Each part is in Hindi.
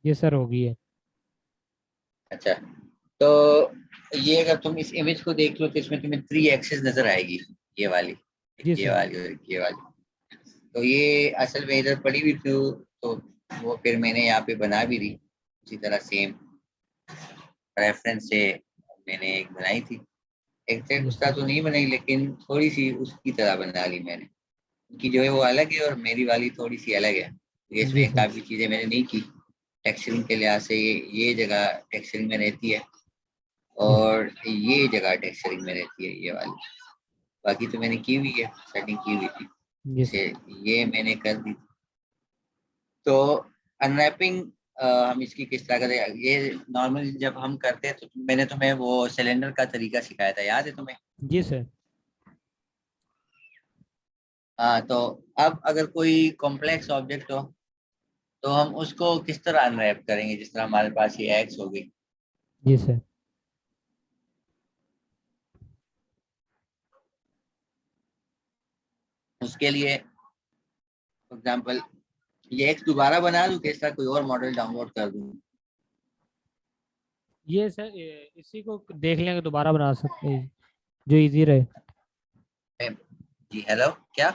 ये सर होगी है। अच्छा, तो ये अगर तुम इस इमेज को देख लो तो इसमें तुम्हें थ्री एक्सिस नजर आएगी। ये वाली, एक जी ये सर। वाली और एक ये वाली। तो ये असल में इधर पड़ी हुई थी, तो वो फिर मैंने यहाँ पे बना भी दी उसी तरह सेम रेफरेंस से। मैंने एक बनाई थी, एग्जैक्ट जी उसका सर। तो नहीं बनाई लेकिन थोड़ी सी उसकी तरह बना ली मैंने। उनकी जो है वो अलग है और मेरी वाली थोड़ी सी अलग है, तो जी इसमें सर। काफी चीजें मैंने नहीं की। टेक्सचरिंग के लिहाज से ये जगह टेक्सचरिंग में रहती है जी सर। और ये जगह टेक्सचरिंग में रहती है ये वाली। बाकी तो मैंने की हुई है, सेटिंग की हुई थी। जी सर। जैसे ये मैंने कर दी। तो अनरैपिंग हम इसकी किस तरह करें, ये नॉर्मली जब हम करते हैं तो मैंने तुम्हें वो सिलेंडर का तरीका सिखाया था, याद है तुम्हें? जी सर। हाँ, तो अब अगर कोई कॉम्प्लेक्स ऑब्जेक्ट हो तो हम उसको किस तरह अनरैप करेंगे, जिस तरह हमारे पास ये एक्स हो गई। जी सर। उसके लिए फॉर एग्जाम्पल ये एक्स दोबारा बना दूं कि इस तरह कोई और मॉडल डाउनलोड कर दूं? ये सर इसी को देख लेंगे, दोबारा बना सकते हैं जो इजी रहे। जी हेलो, क्या?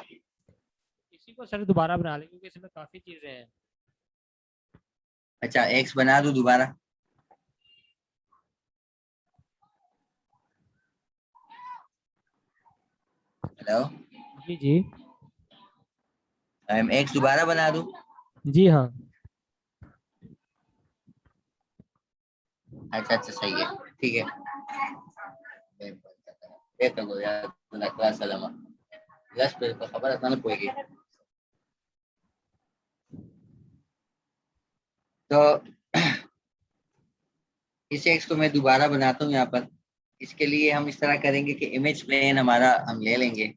इसी को सर दोबारा बना लेंगे क्योंकि इसमें काफी चीजें हैं। अच्छा, एक्स बना दूं दोबारा? हेलो, जी जी। एक्स दोबारा बना दूं? जी हाँ। अच्छा अच्छा, सही है, ठीक है। देखो यार, kelas lama jelas berkabar tentang poegi। तो इस एक्स को मैं दोबारा बनाता हूँ यहाँ पर। इसके लिए हम इस तरह करेंगे कि इमेज प्लेन हमारा हम ले लेंगे।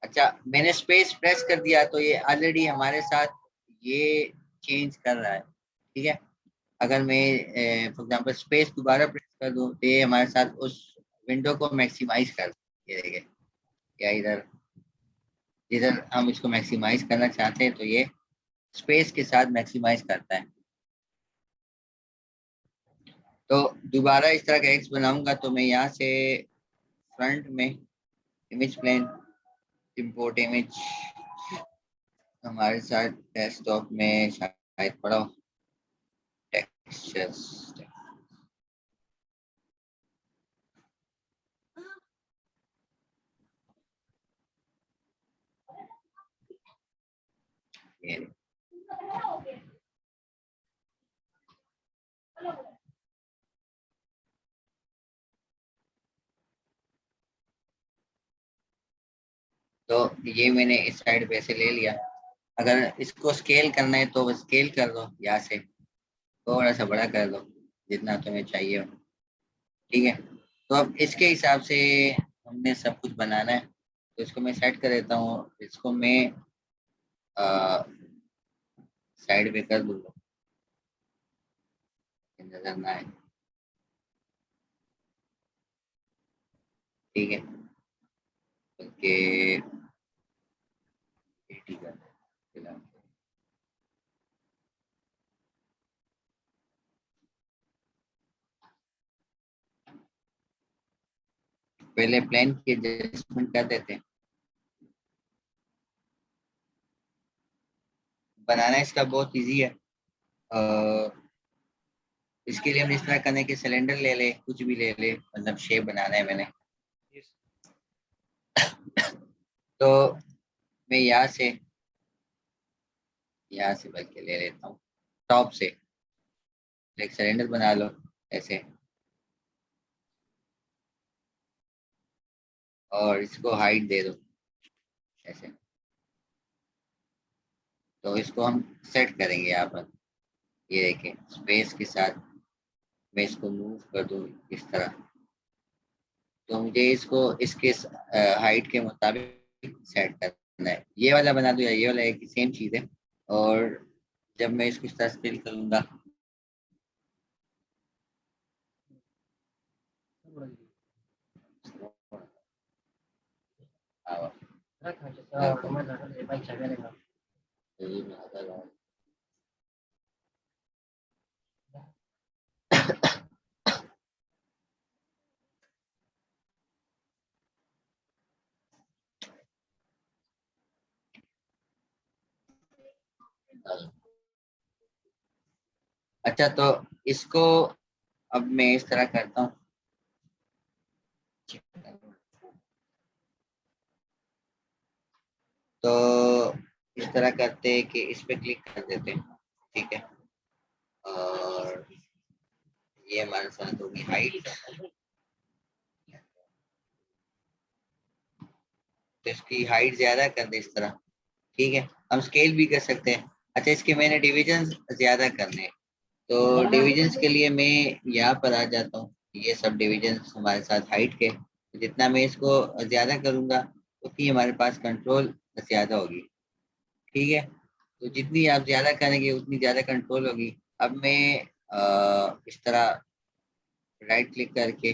अच्छा, मैंने स्पेस प्रेस कर दिया तो ये ऑलरेडी हमारे साथ ये चेंज कर रहा है, ठीक है। अगर मैं फॉर एग्जांपल स्पेस दोबारा प्रेस कर दूं तो ये हमारे साथ उस विंडो को मैक्सिमाइज कर, ये देखिए, या इधर इधर हम इसको मैक्सिमाइज करना चाहते हैं तो ये स्पेस के साथ मैक्सिमाइज करता है। तो दोबारा इस तरह का एक्स बनाऊंगा तो मैं यहाँ से फ्रंट में इमेज प्लेन, इंपोर्ट इमेज, हमारे साथ डेस्कटॉप में शायद पड़ा हो, टेक्सचर्स, ये तो ये मैंने इस साइड पे से ले लिया। अगर इसको स्केल करना है तो स्केल कर दो, यहाँ से थोड़ा सा बड़ा कर दो जितना तुम्हें चाहिए हो, ठीक है। तो अब इसके हिसाब से हमने सब कुछ बनाना है, तो इसको मैं सेट कर देता हूँ, इसको मैं साइड पे कर दूंगा, नजर ना आए, ठीक है। बल्कि 80 कर दो फिलहाल। पहले प्लान की एडजस्टमेंट कर देते हैं। बनाना इसका बहुत इजी है। अ, इसके लिए हम इस तरह करने के सिलेंडर ले ले, कुछ भी ले ले, मतलब शेप बनाना है मैंने। जी तो मैं यहाँ से बल्कि ले लेता हूँ, टॉप से एक सिलेंडर बना लो ऐसे, और इसको हाइट दे दो ऐसे। तो इसको हम सेट करेंगे यहाँ पर, ये देखें स्पेस के साथ मैं इसको मूव कर दूँ इस तरह। तो मुझे इसको इसके हाइट के मुताबिक सेट करना है, ये वाला बना दूं या ये वाला, एक सेम चीज़ है। और जब मैं इसको इस तरह स्केल करूंगा, अच्छा, तो इसको अब मैं इस तरह करता हूँ। तो इस तरह करते हैं कि इस पे क्लिक कर देते हैं, ठीक है। और ये हमारे साथ होगी हाइट, तो इसकी हाइट ज्यादा कर दे इस तरह, ठीक है। हम स्केल भी कर सकते हैं। अच्छा, इसके मैंने डिविजन ज्यादा करने हैं, तो डिविजन्स के लिए मैं यहाँ पर आ जाता हूँ। ये सब डिविजन्स हमारे साथ हाइट के, जितना मैं इसको ज्यादा करूंगा उतनी हमारे पास कंट्रोल ज्यादा होगी, ठीक है। तो जितनी आप ज्यादा करेंगे उतनी ज्यादा कंट्रोल होगी। अब मैं इस तरह राइट क्लिक करके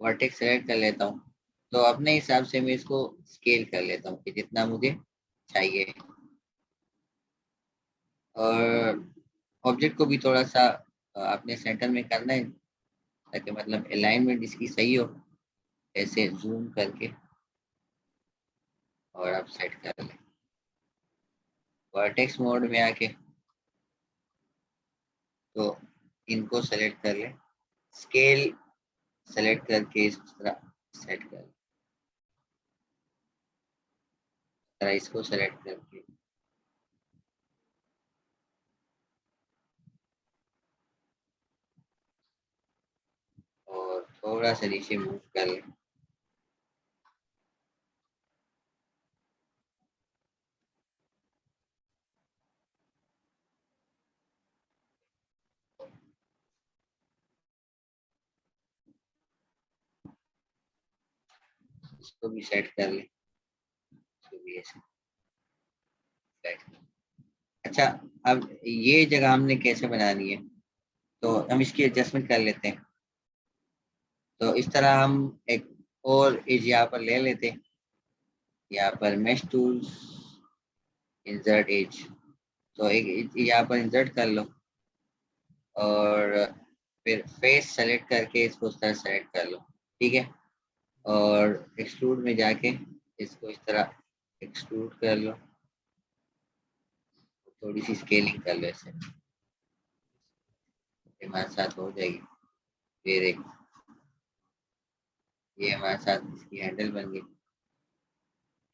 वर्टेक्स सेलेक्ट कर लेता हूँ। तो अपने हिसाब से मैं इसको स्केल कर लेता हूँ कि जितना मुझे चाहिए। और ऑब्जेक्ट को भी थोड़ा सा अपने सेंटर में करना है, ताकि मतलब अलाइनमेंट इसकी सही हो। ऐसे जूम करके और आप सेट कर लें। वर्टेक्स मोड में आके तो इनको सेलेक्ट कर लें, स्केल सेलेक्ट करके इस तरह सेट कर लें, इस तरह इसको सेलेक्ट करके और थोड़ा सा नीचे मूव कर लें। इसको भी सेट कर लें, इसको भी ऐसे सेट कर लें। अच्छा, अब ये जगह हमने कैसे बनानी है, तो हम इसकी एडजस्टमेंट कर लेते हैं। तो इस तरह हम एक और एज यहाँ पर ले लेते हैं। यहाँ पर मेश टूल्स, इंसर्ट एज, तो एक यहाँ पर इंसर्ट कर लो और फिर फेस सेलेक्ट करके इसको उस तरह सेलेक्ट कर लो, ठीक है। और एक्सट्रूड में जाके इसको इस तरह एक्सट्रूड कर लो, थोड़ी सी स्केलिंग कर लो, ऐसे हमारे साथ हो जाएगी। फिर एक ये हमारे साथ इसकी हैंडल बन गई,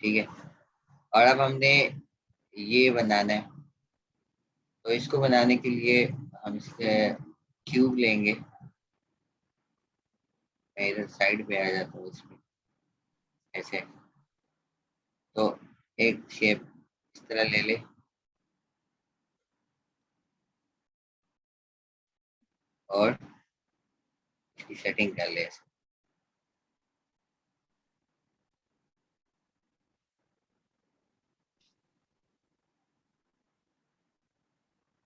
ठीक है। और अब हमने ये बनाना है, तो इसको बनाने के लिए हम इसके क्यूब लेंगे। मैं इधर साइड पे आ जाता हूँ इसमें, ऐसे। तो एक शेप इस तरह ले ले और इसकी सेटिंग कर ले ऐसे।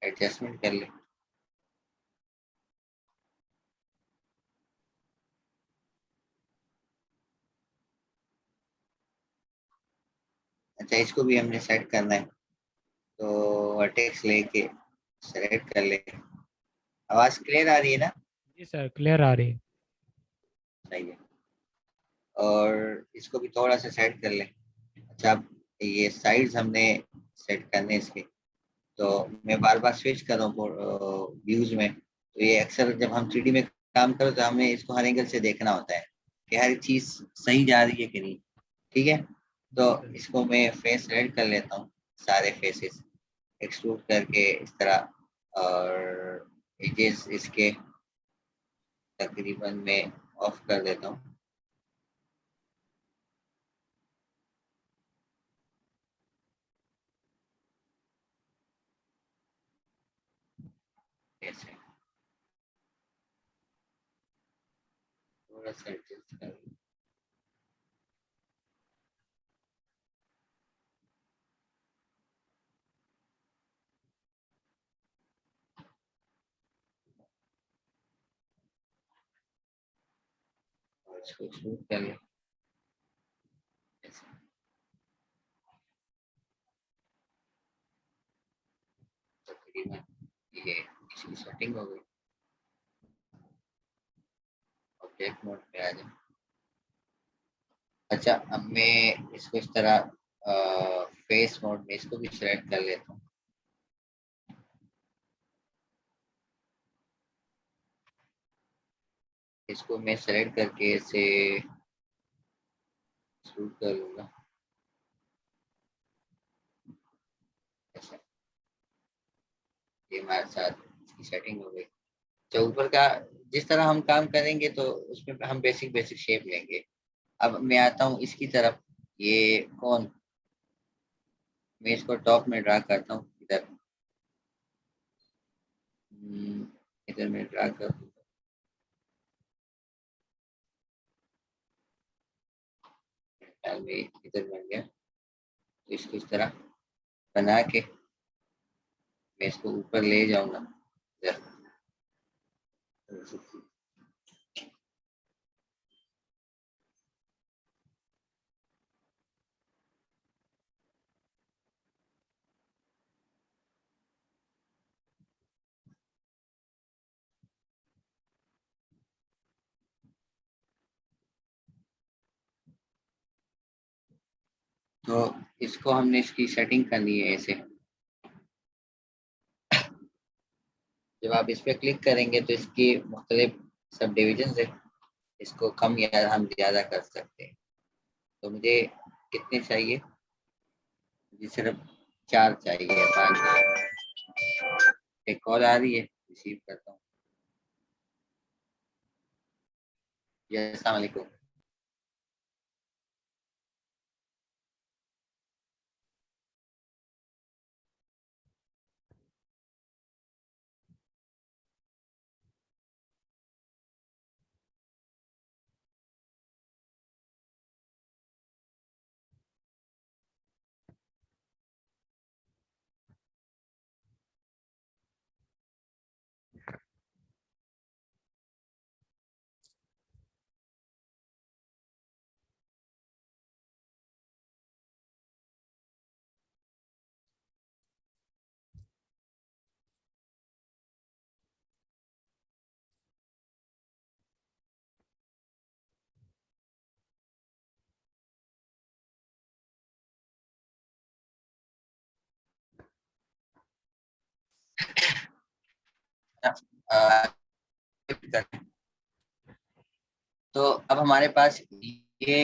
एडजस्टमेंट कर ले। अच्छा, इसको भी हमने सेट करना है, तो वर्टेक्स लेके सेलेक्ट कर ले। आवाज क्लियर आ रही है ना? जी सर, क्लियर आ रही है। सही है। और इसको भी थोड़ा सा सेट कर ले। अच्छा, अब ये साइड्स हमने सेट करने इसके, तो मैं बार बार स्विच कर रहा हूँ व्यूज में। तो ये अक्सर जब हम 3D में काम करो तो हमें इसको हर एंगल से देखना होता है कि हर चीज सही जा रही है कि नहीं, ठीक है। तो जी सर। इसको मैं फेस सेलेक्ट कर लेता हूँ, सारे फेसेस एक्सट्रूड करके इस तरह। और एजेस इसके तकरीबन मैं ऑफ कर देता हूँ, ऐसे थोड़ा सा एडजस्ट कर लूँ। और इसको एक्सट्रूड कर लूँ, ऐसे तकरीबन ये इसकी सेटिंग हो गई। ऑब्जेक्ट मोड पे आ जाए। अच्छा, अब मैं इसको इस तरह फेस मोड में इसको भी सिलेक्ट कर लेता हूँ। इसको मैं सेलेक्ट करके इसे शूट कर लूंगा ऐसे। ये हमारे साथ इसकी सेटिंग हो गई। तो ऊपर का जिस तरह हम काम करेंगे तो उसमें हम बेसिक बेसिक शेप लेंगे। अब मैं आता हूँ इसकी तरफ। ये कौन, मैं इसको टॉप में ड्रा करता हूँ इधर। इधर मैं ड्रा कर दूँ। ख्याल में इधर बन गया। तो इसको इस तरह बना के मैं इसको ऊपर ले जाऊंगा इधर। तो इसको हमने इसकी सेटिंग करनी है ऐसे। जब आप इस पर क्लिक करेंगे तो इसकी मुख्तलिफ सब डिविजन है। इसको कम या हम ज़्यादा कर सकते हैं। तो मुझे कितने चाहिए? मुझे सिर्फ 4 चाहिए, 5 चाहिए। एक कॉल आ रही है, रिसीव करता हूँ। जी अस्सलाम वालेकुम। अ, तो अब हमारे पास ये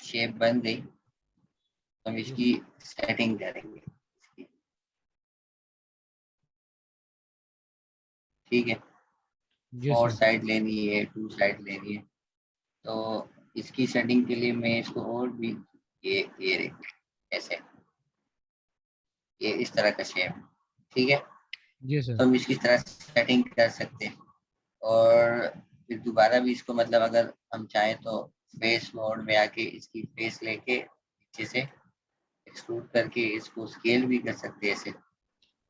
शेप बन गई। तो हम जी इसकी सेटिंग करेंगे। ठीक है, जी 4 सर। साइड लेनी है, 2 साइड लेनी है। तो इसकी सेटिंग के लिए मैं इसको और भी ये ऐसे, ये इस तरह का शेप। ठीक है, जी तो सर। हम इसकी तरह सेटिंग कर सकते हैं। और फिर दोबारा भी इसको मतलब अगर हम चाहें तो फेस मोड में आके इसकी फेस लेके नीचे से एक्सट्रूड करके इसको स्केल भी कर सकते हैं ऐसे,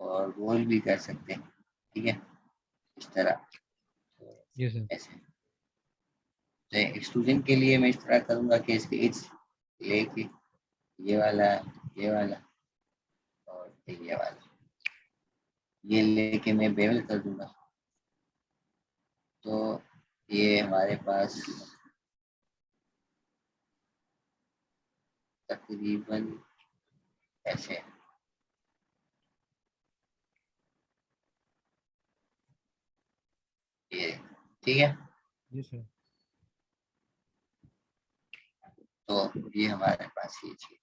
और रोल भी कर सकते हैं। ठीक है, इस तरह। तो जी सर। ऐसे तो एक्सट्रूजन के लिए मैं इस तरह करूँगा कि इसके एज लेके ये वाला, ये वाला और ये वाला, ये लेके मैं बेवल कर दूंगा। तो ये हमारे पास तकरीबन ऐसे, ये ठीक है। जी सर। तो ये हमारे पास ये चीज,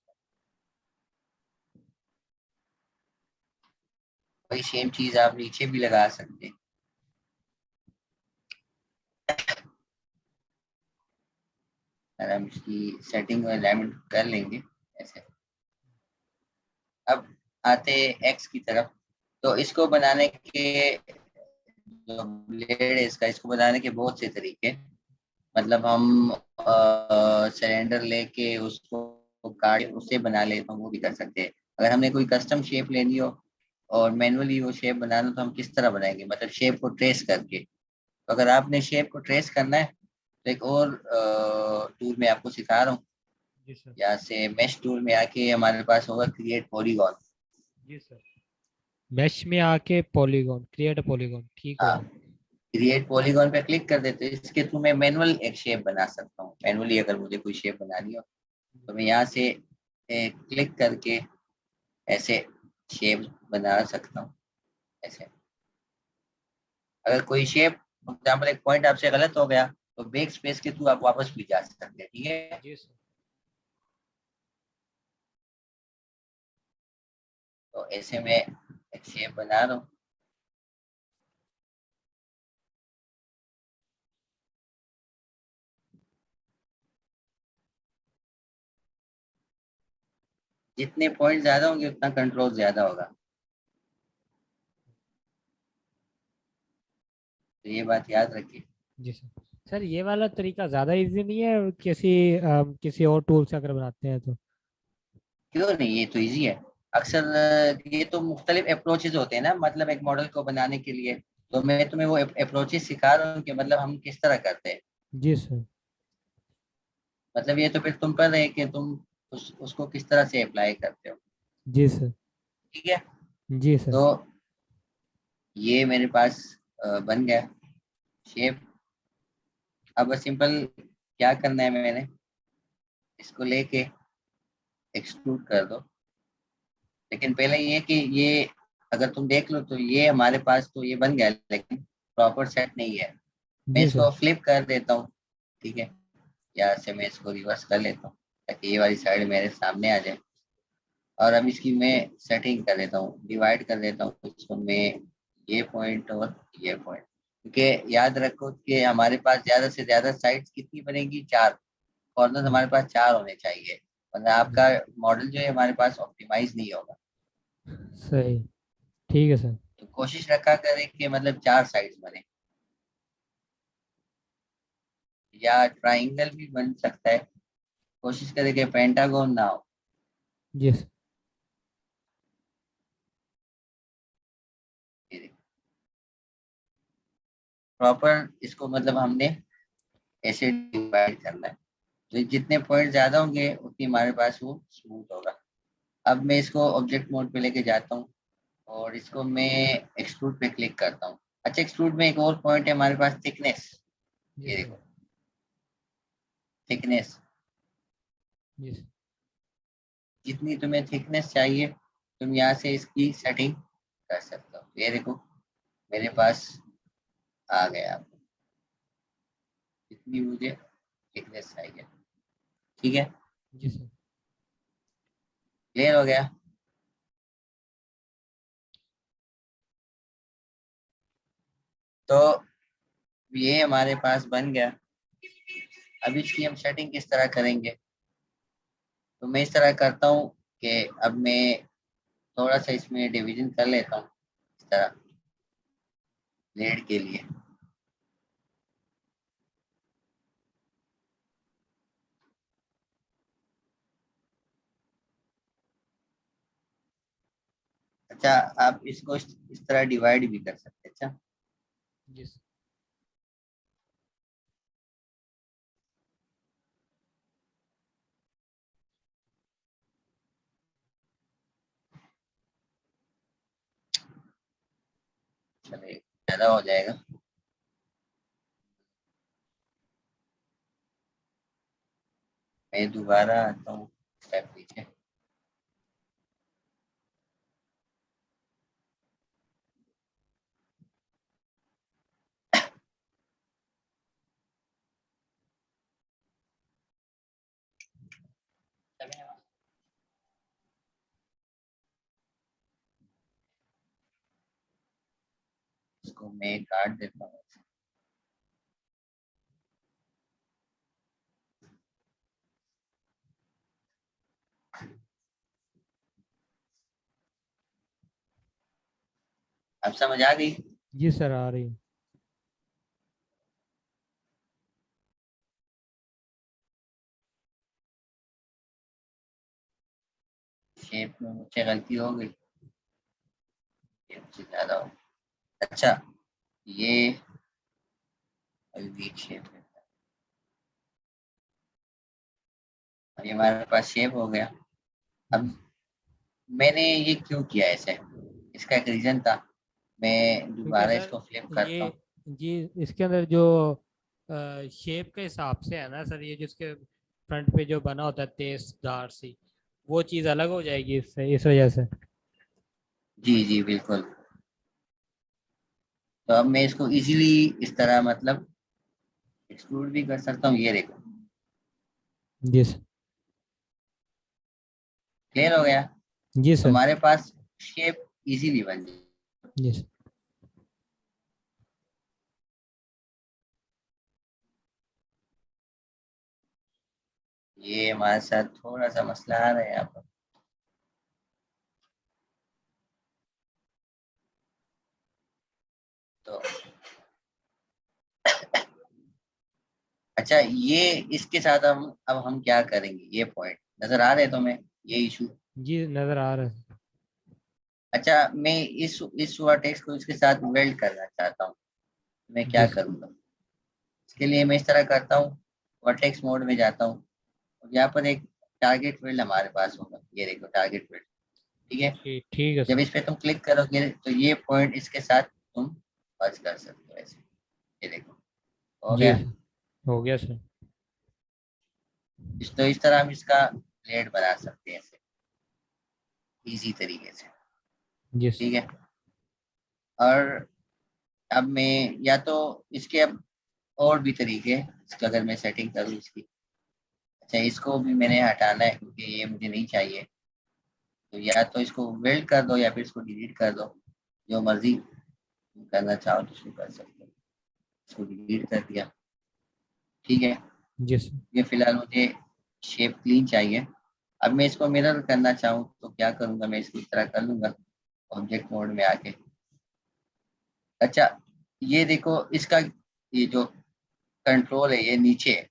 वही सेम चीज आप नीचे भी लगा सकते हैं। अगर हम इसकी सेटिंग और अलाइनमेंट कर लेंगे ऐसे। अब आते हैं एक्स की तरफ। तो इसको बनाने के जो ब्लेड है इसका, इसको बनाने के बहुत से तरीके। मतलब हम सिलेंडर लेके उसको काट उससे बना ले तो वो भी कर सकते हैं। अगर हमने कोई कस्टम शेप लेनी हो और मैनुअली वो शेप बनाना, तो हम किस तरह बनाएंगे, मतलब शेप को ट्रेस करके। तो अगर आपने शेप को ट्रेस करना है तो एक और टूल मैं आपको सिखा रहा हूँ। जी सर। यहाँ से मेश टूल में आके हमारे पास होगा क्रिएट पॉलीगॉन। जी सर। मैश में आके पॉलीगॉन, क्रिएट पॉलीगॉन, ठीक हाँ, होगा। क्रिएट पॉलीगॉन पे क्लिक कर देते हैं। इसके थ्रू मैं मैनुअल एक शेप बना सकता हूँ। मैनुअली अगर मुझे कोई शेप बनानी हो तो मैं यहाँ से क्लिक करके ऐसे शेप बना सकता हूँ ऐसे। अगर कोई शेप फॉर एग्जाम्पल एक पॉइंट आपसे गलत हो गया तो बैक स्पेस के थ्रू आप वापस भी जा सकते हैं, ठीक है। जी सर। तो ऐसे में एक शेप बना रहा हूँ। जितने पॉइंट ज्यादा होंगे उतना कंट्रोल ज्यादा होगा, तो ये बात याद रखिए। जी सर। सर ये वाला तरीका ज़्यादा इजी नहीं है किसी और टूल से अगर बनाते हैं तो? क्यों नहीं, ये तो इजी है। अक्सर ये तो मुख्तलिफ अप्रोचेज होते हैं ना, मतलब एक मॉडल को बनाने के लिए। तो मैं तुम्हें वो अप्रोचेज सिखा रहा हूँ कि मतलब हम किस तरह करते हैं। जी सर। मतलब ये तो फिर तुम पर है कि तुम उसको किस तरह से अप्लाई करते हो, जी सर। ठीक है। जी सर। तो ये मेरे पास बन गया शेप। अब बस सिंपल क्या करना है, मैंने इसको लेके एक्सट्रूड कर दो। लेकिन पहले ये कि ये अगर तुम देख लो तो ये हमारे पास तो ये बन गया, लेकिन प्रॉपर सेट नहीं है। मैं जी सर। इसको फ्लिप कर देता हूँ, ठीक है। या से मैं इसको रिवर्स कर लेता हूँ ताकि ये वाली साइड मेरे सामने आ जाए। और अब इसकी मैं सेटिंग कर देता हूँ, डिवाइड कर देता हूँ इसको मैं, ये पॉइंट और ये पॉइंट। क्योंकि याद रखो कि हमारे पास ज्यादा से ज्यादा साइड्स कितनी बनेगी, 4 कॉर्नर जी हमारे पास 4 होने चाहिए, वरना जी। आपका मॉडल जो है हमारे पास ऑप्टिमाइज नहीं होगा। सही। ठीक है सर। तो कोशिश रखा करें कि मतलब 4 साइड्स बने, या ट्राइंगल भी बन सकता है। कोशिश करें कि पेंटागन ना हो। जी सर। प्रॉपर इसको मतलब हमने ऐसे डिवाइड करना है, तो जितने पॉइंट ज्यादा होंगे उतनी हमारे पास वो स्मूथ होगा। अब मैं इसको ऑब्जेक्ट मोड पे लेके जाता हूँ और इसको मैं एक्सट्रूड पे क्लिक करता हूँ। अच्छा, एक्सट्रूड में एक और पॉइंट है हमारे पास, थिकनेस। जी ये सर। देखो, थिकनेस। जी सर। जितनी तुम्हें थिकनेस चाहिए तुम यहाँ से इसकी सेटिंग कर सकते हो। ये देखो मेरे पास आ गया, जितनी मुझे थिकनेस चाहिए, ठीक है। जी सर। क्लियर हो गया। तो ये हमारे पास बन गया। अब इसकी हम सेटिंग किस तरह करेंगे, तो मैं इस तरह करता हूँ कि अब मैं थोड़ा सा इसमें डिवीजन कर लेता हूँ इस तरह, लेड के लिए। अच्छा, आप इसको इस तरह डिवाइड भी कर सकते हैं। अच्छा, जी सर। चलिए ज्यादा हो जाएगा। मैं दोबारा आता हूँ स्टेप नीचे। इसको मैं काट देता हूँ। अब समझ आ गई। जी सर, आ रही है। शेप में मुझसे गलती हो गई, ये मुझसे ज्यादा हो। अच्छा, ये वीक शेप है। अब ये हमारे पास शेप हो गया। जी अब मैंने ये क्यों किया ऐसे, इसका एक रीजन था। मैं क्योंकि दोबारा सर इसको फ्लिप ये करता हूँ। जी इसके अंदर जो शेप के हिसाब से है ना सर, ये जिसके फ्रंट पे जो बना होता है तेज धार सी, वो चीज़ अलग हो जाएगी इससे, इस वजह से। जी जी बिल्कुल। तो अब मैं इसको इजीली इस तरह मतलब एक्सक्लूड भी कर सकता हूँ, ये देखो जी सर। क्लियर हो गया। जी तो सर। हमारे पास शेप इजीली बन जाए। जी सर। ये हमारे साथ थोड़ा सा मसला आ रहा है यहाँ पर। तो अच्छा, ये इसके साथ हम अब हम क्या करेंगे, ये पॉइंट नजर आ रहे हैं तुम्हें, ये इशू। जी नज़र आ रहा है। अच्छा, मैं इस वर्टेक्स को इसके साथ वेल्ड करना चाहता हूँ, मैं क्या जी सर। करूँगा? इसके लिए मैं इस तरह करता हूँ, वर्टेक्स मोड में जाता हूँ और यहाँ पर एक टारगेट फील्ड हमारे पास होगा, ये देखो टारगेट फील्ड। ठीक है, ठीक ठीक है जब सर। इस पे तुम क्लिक करोगे तो ये पॉइंट इसके साथ तुम मर्ज कर सकते हो ऐसे, ये देखो हो जी गया। सर। हो गया सर। तो इस तरह हम इसका प्लेट बना सकते हैं ऐसे इजी तरीके से। जी सर। ठीक है, और अब मैं या तो इसके अब और भी तरीके हैं, इसका अगर मैं सेटिंग करूँ इसकी। अच्छा, इसको भी मैंने हटाना है क्योंकि ये मुझे नहीं चाहिए। तो या तो इसको वेल्ड कर दो या फिर इसको डिलीट कर दो, जो मर्जी तुम करना चाहो तो उसको कर सकते हो। इसको डिलीट कर दिया। ठीक है, जी सर। ये फिलहाल मुझे शेप क्लीन चाहिए। अब मैं इसको मिरर करना चाहूँ तो क्या करूँगा, मैं इसको इस तरह कर लूँगा ऑब्जेक्ट मोड में आके। अच्छा, ये देखो इसका ये जो कंट्रोल है ये नीचे है,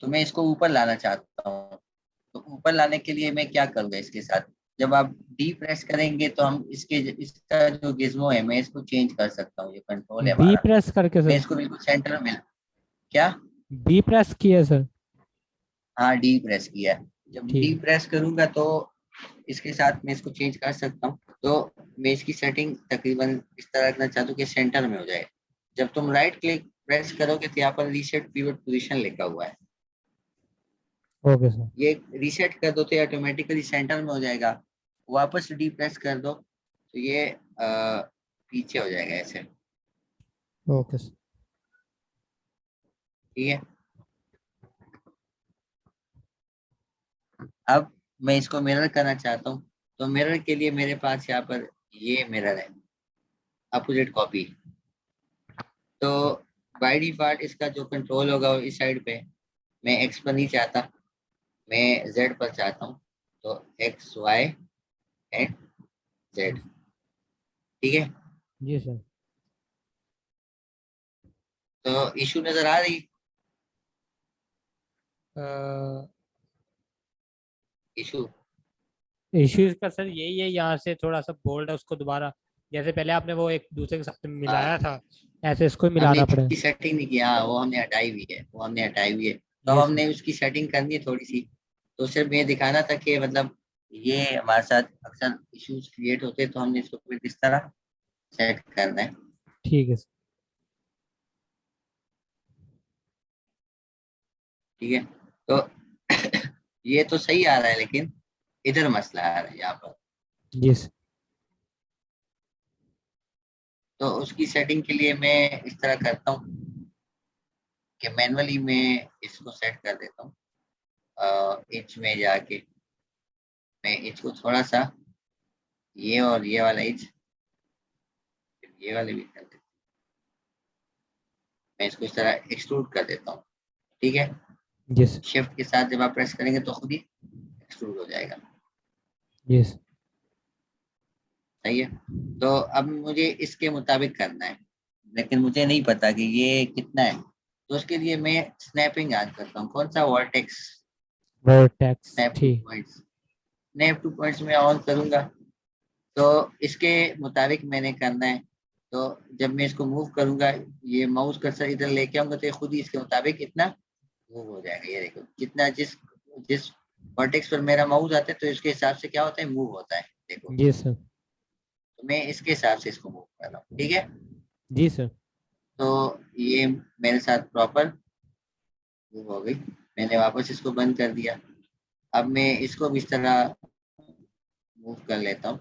तो मैं इसको ऊपर लाना चाहता हूँ। तो ऊपर लाने के लिए मैं क्या करूँगा इसके साथ, जब आप डी प्रेस करेंगे तो हम इसका जो गिज्मो है मैं इसको चेंज कर सकता हूँ, ये कंट्रोल है बी हमारा। प्रेस करके मैं सर। इसको बिल्कुल सेंटर में, क्या? बी प्रेस किया सर। हाँ, डी प्रेस किया है। जब ठीक डी है। प्रेस करूंगा तो इसके साथ मैं इसको चेंज कर सकता हूँ। तो मैं इसकी सेटिंग तकरीबन इस तरह रखना चाहता हूँ कि सेंटर में हो जाए। जब तुम राइट क्लिक प्रेस करोगे तो यहाँ पर रीसेट पिवट पोजीशन लिखा हुआ है, ओके सर। ये रीसेट कर दो तो ये ऑटोमेटिकली सेंटर में हो जाएगा। वापस डी प्रेस कर दो तो ये पीछे हो जाएगा ऐसे। Okay sir. ठीक है, अब मैं इसको मिरर करना चाहता हूँ। तो मिरर के लिए मेरे पास यहाँ पर ये मिरर है, अपोजिट कॉपी। तो बाय डिफॉल्ट इसका जो कंट्रोल होगा वो इस साइड पे। मैं एक्स पर नहीं चाहता, मैं जेड पर चाहता हूँ। तो एक्स वाई एंड जेड। ठीक है, जी सर। तो इशू नजर आ रही? इशू इश्यूज का सर यही है, यहाँ से थोड़ा सा बोल्ड है उसको दोबारा, जैसे पहले आपने वो एक दूसरे के साथ मिलाया हाँ, था, ऐसे इसको हमने मिलाना पड़ेगा। इसकी सेटिंग नहीं की, हाँ वो हमने हटाई हुई है, वो हमने हटाई हुई है। तो अब जी सर। हमने उसकी सेटिंग करनी है थोड़ी सी। तो सिर्फ ये दिखाना था कि मतलब ये हमारे साथ अक्सर इश्यूज क्रिएट होते हैं, तो हमने इसको फिर किस तरह सेट करना है। ठीक है सर। ठीक है, तो ये तो सही आ रहा है लेकिन इधर मसला आ रहा है यहाँ पर। जी सर। तो उसकी सेटिंग के लिए मैं इस तरह करता हूँ कि मैनुअली मैं इसको सेट कर देता हूँ। इच में जाके मैं इच को थोड़ा सा, ये और ये वाला इच, ये वाले भी कर देता हूँ। मैं इसको इस तरह एक्सट्रूड कर देता हूँ। ठीक है, जी सर। शिफ्ट के साथ जब आप प्रेस करेंगे तो खुद ही एक्सट्रूड हो जाएगा। जी सर। सही है, तो अब मुझे इसके मुताबिक करना है, लेकिन मुझे नहीं पता कि ये कितना है। तो उसके लिए मैं स्नैपिंग याद करता हूँ, कौन सा वर्टेक्स, वर्टेक्स स्नैप टू ठीक। पॉइंट्स। स्नैप टू पॉइंट्स में ऑन करूंगा तो इसके मुताबिक मैंने करना है। तो जब मैं इसको मूव करूंगा, ये माउस कर्सर इधर लेके आऊंगा तो ये खुद ही इसके मुताबिक इतना मूव हो जाएगा। ये देखो जितना जिस जिस वर्टेक्स पर मेरा माउस आता है तो इसके हिसाब से क्या होता है, मूव होता है। देखो, जी सर। तो मैं इसके हिसाब से इसको मूव कर रहा हूँ। ठीक है, जी सर। तो ये मेरे साथ प्रॉपर मूव हो गई। मैंने वापस इसको बंद कर दिया। अब मैं इसको भी इस तरह मूव कर लेता हूँ।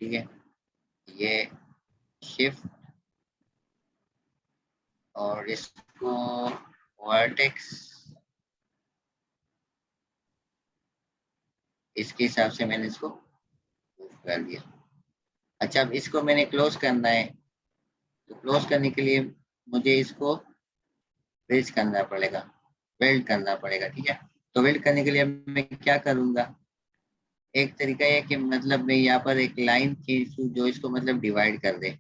ठीक है, ये शिफ्ट और इसको वर्टेक्स इसके हिसाब से मैंने इसको मूव कर दिया। अच्छा, अब इसको मैंने क्लोज करना है, तो क्लोज करने के लिए मुझे इसको ब्रिज करना पड़ेगा, वेल्ड करना पड़ेगा, ठीक है। तो वेल्ड करने के लिए मैं क्या करूंगा, एक तरीका है कि मतलब मैं यहाँ पर एक लाइन खींचूं जो इसको मतलब डिवाइड कर दे,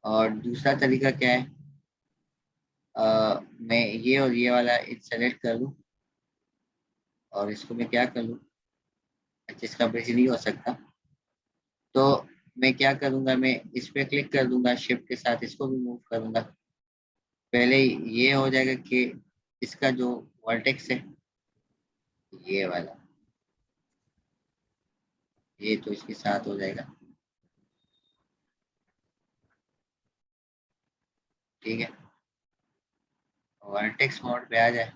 और दूसरा तरीका क्या है, मैं ये और ये वाला सेलेक्ट कर लूं और इसको मैं क्या कर लूं, जिसका ब्रिज नहीं हो सकता, तो मैं क्या करूंगा, मैं इस पे क्लिक कर दूंगा, शिफ्ट के साथ इसको भी मूव करूंगा। पहले ये हो जाएगा कि इसका जो वर्टेक्स है ये वाला, ये तो इसके साथ हो जाएगा, ठीक है। वर्टेक्स मोड पे आ जाए,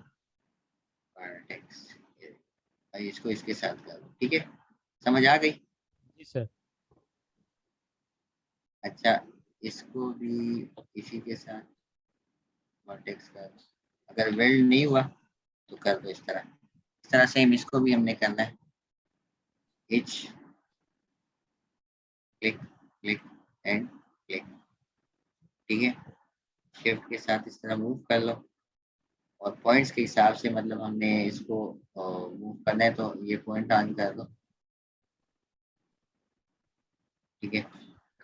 वर्टेक्स, इसको इसके साथ कर दो, ठीक है। समझ आ गई? जी सर। अच्छा, इसको भी इसी के साथ वर्टेक्स कर दो, अगर वेल्ड नहीं हुआ तो कर दो इस तरह सेम इसको भी हमने करना है, etch click click and click, ठीक है। शिफ्ट के साथ इस तरह मूव कर लो, और पॉइंट्स के हिसाब से मतलब हमने इसको मूव करना है, तो ये पॉइंट ऑन कर दो, ठीक है।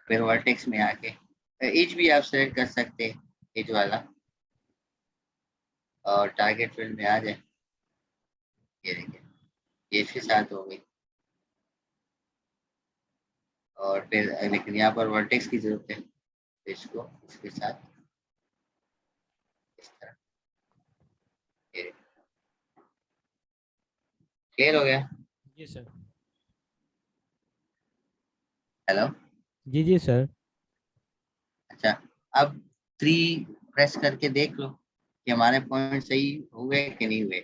फिर वर्टेक्स में आके एज भी आप सेलेक्ट कर सकते हैं, एज वाला, और टारगेट फील्ड में आ जाए, ये देखिए ये इसके साथ हो गई। और फिर लेकिन यहाँ पर वर्टेक्स की जरूरत है, तो इसको इसके साथ इस तरह, ये क्लियर हो गया? जी सर। हेलो। जी जी सर। अच्छा, अब 3 प्रेस करके देख लो कि हमारे पॉइंट सही हुए कि नहीं हुए।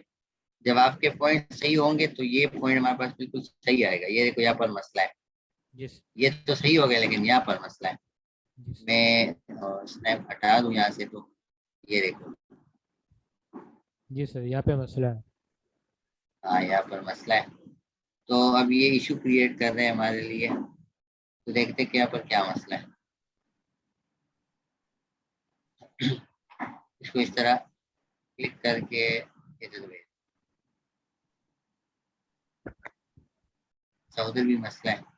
जब आपके पॉइंट सही होंगे तो ये पॉइंट हमारे पास बिल्कुल सही आएगा। ये देखो यहाँ पर मसला है, जी सर। ये तो सही हो गया लेकिन यहाँ पर मसला है। जी सर। मैं स्नैप हटा दूं यहाँ से, तो ये देखो, जी सर, यहाँ पे मसला है। हाँ यहाँ पर मसला है। तो अब ये इशू क्रिएट कर रहे हैं हमारे लिए, तो देखते हैं कि यहाँ पर क्या मसला है। इसको इस तरह क्लिक करके इधर भेज, उधर भी मसला है।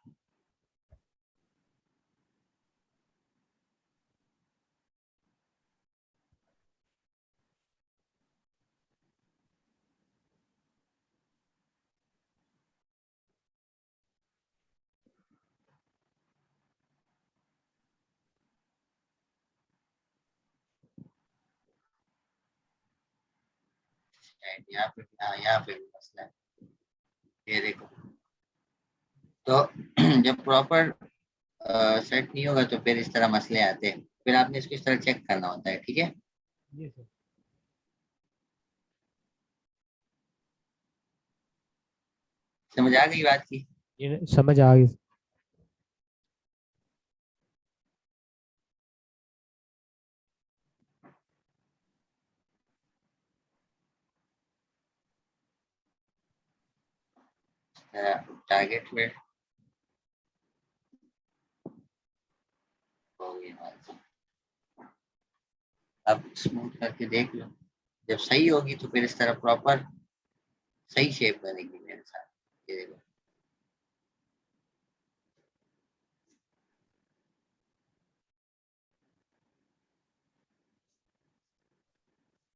शायद यहाँ पे, हाँ यहाँ पे भी मसला है, ये देखो। तो जब प्रॉपर सेट नहीं होगा तो फिर इस तरह मसले आते हैं, फिर आपने इसको इस तरह चेक करना होता है, ठीक है। जी सर। समझ आ गई बात की? ये समझ आ गई। टारगेट में हो गई बात। अब स्मूथ करके देख लो, जब सही होगी तो फिर इस तरह प्रॉपर सही शेप बनेगी मेरे साथ, ये देखो।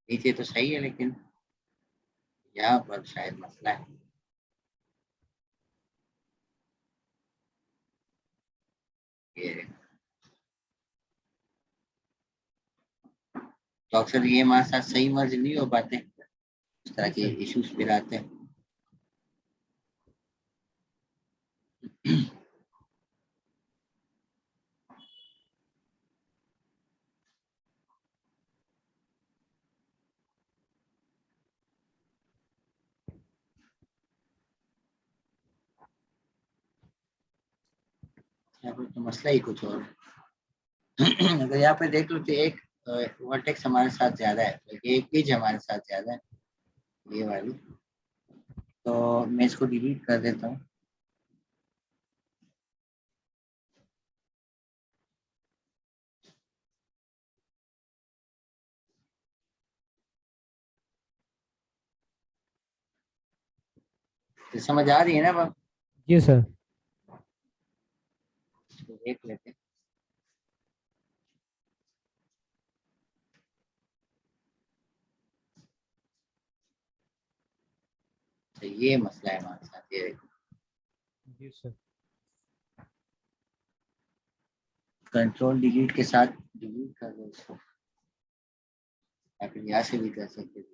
नीचे तो सही है लेकिन यहाँ पर शायद मसला है, ये देखो। तो अक्सर ये हमारे साथ सही मर्ज नहीं हो पाते, इस तरह जी के सर। इश्यूज फिर आते हैं। यहाँ पर तो मसला ही कुछ और है। अगर यहाँ पे देख लो तो एक वर्टेक्स हमारे साथ ज्यादा है, तो एक पेज हमारे साथ ज्यादा है, ये वाली। तो मैं इसको डिलीट कर देता हूँ। तो समझ आ रही है ना अब? जी सर। इसको देख लेते हैं। तो ये मसला है हमारे साथ, ये देखो। जी सर। कंट्रोल डिलीट के साथ डिलीट कर दो इसको, या फिर यहाँ से भी कर सकते हो।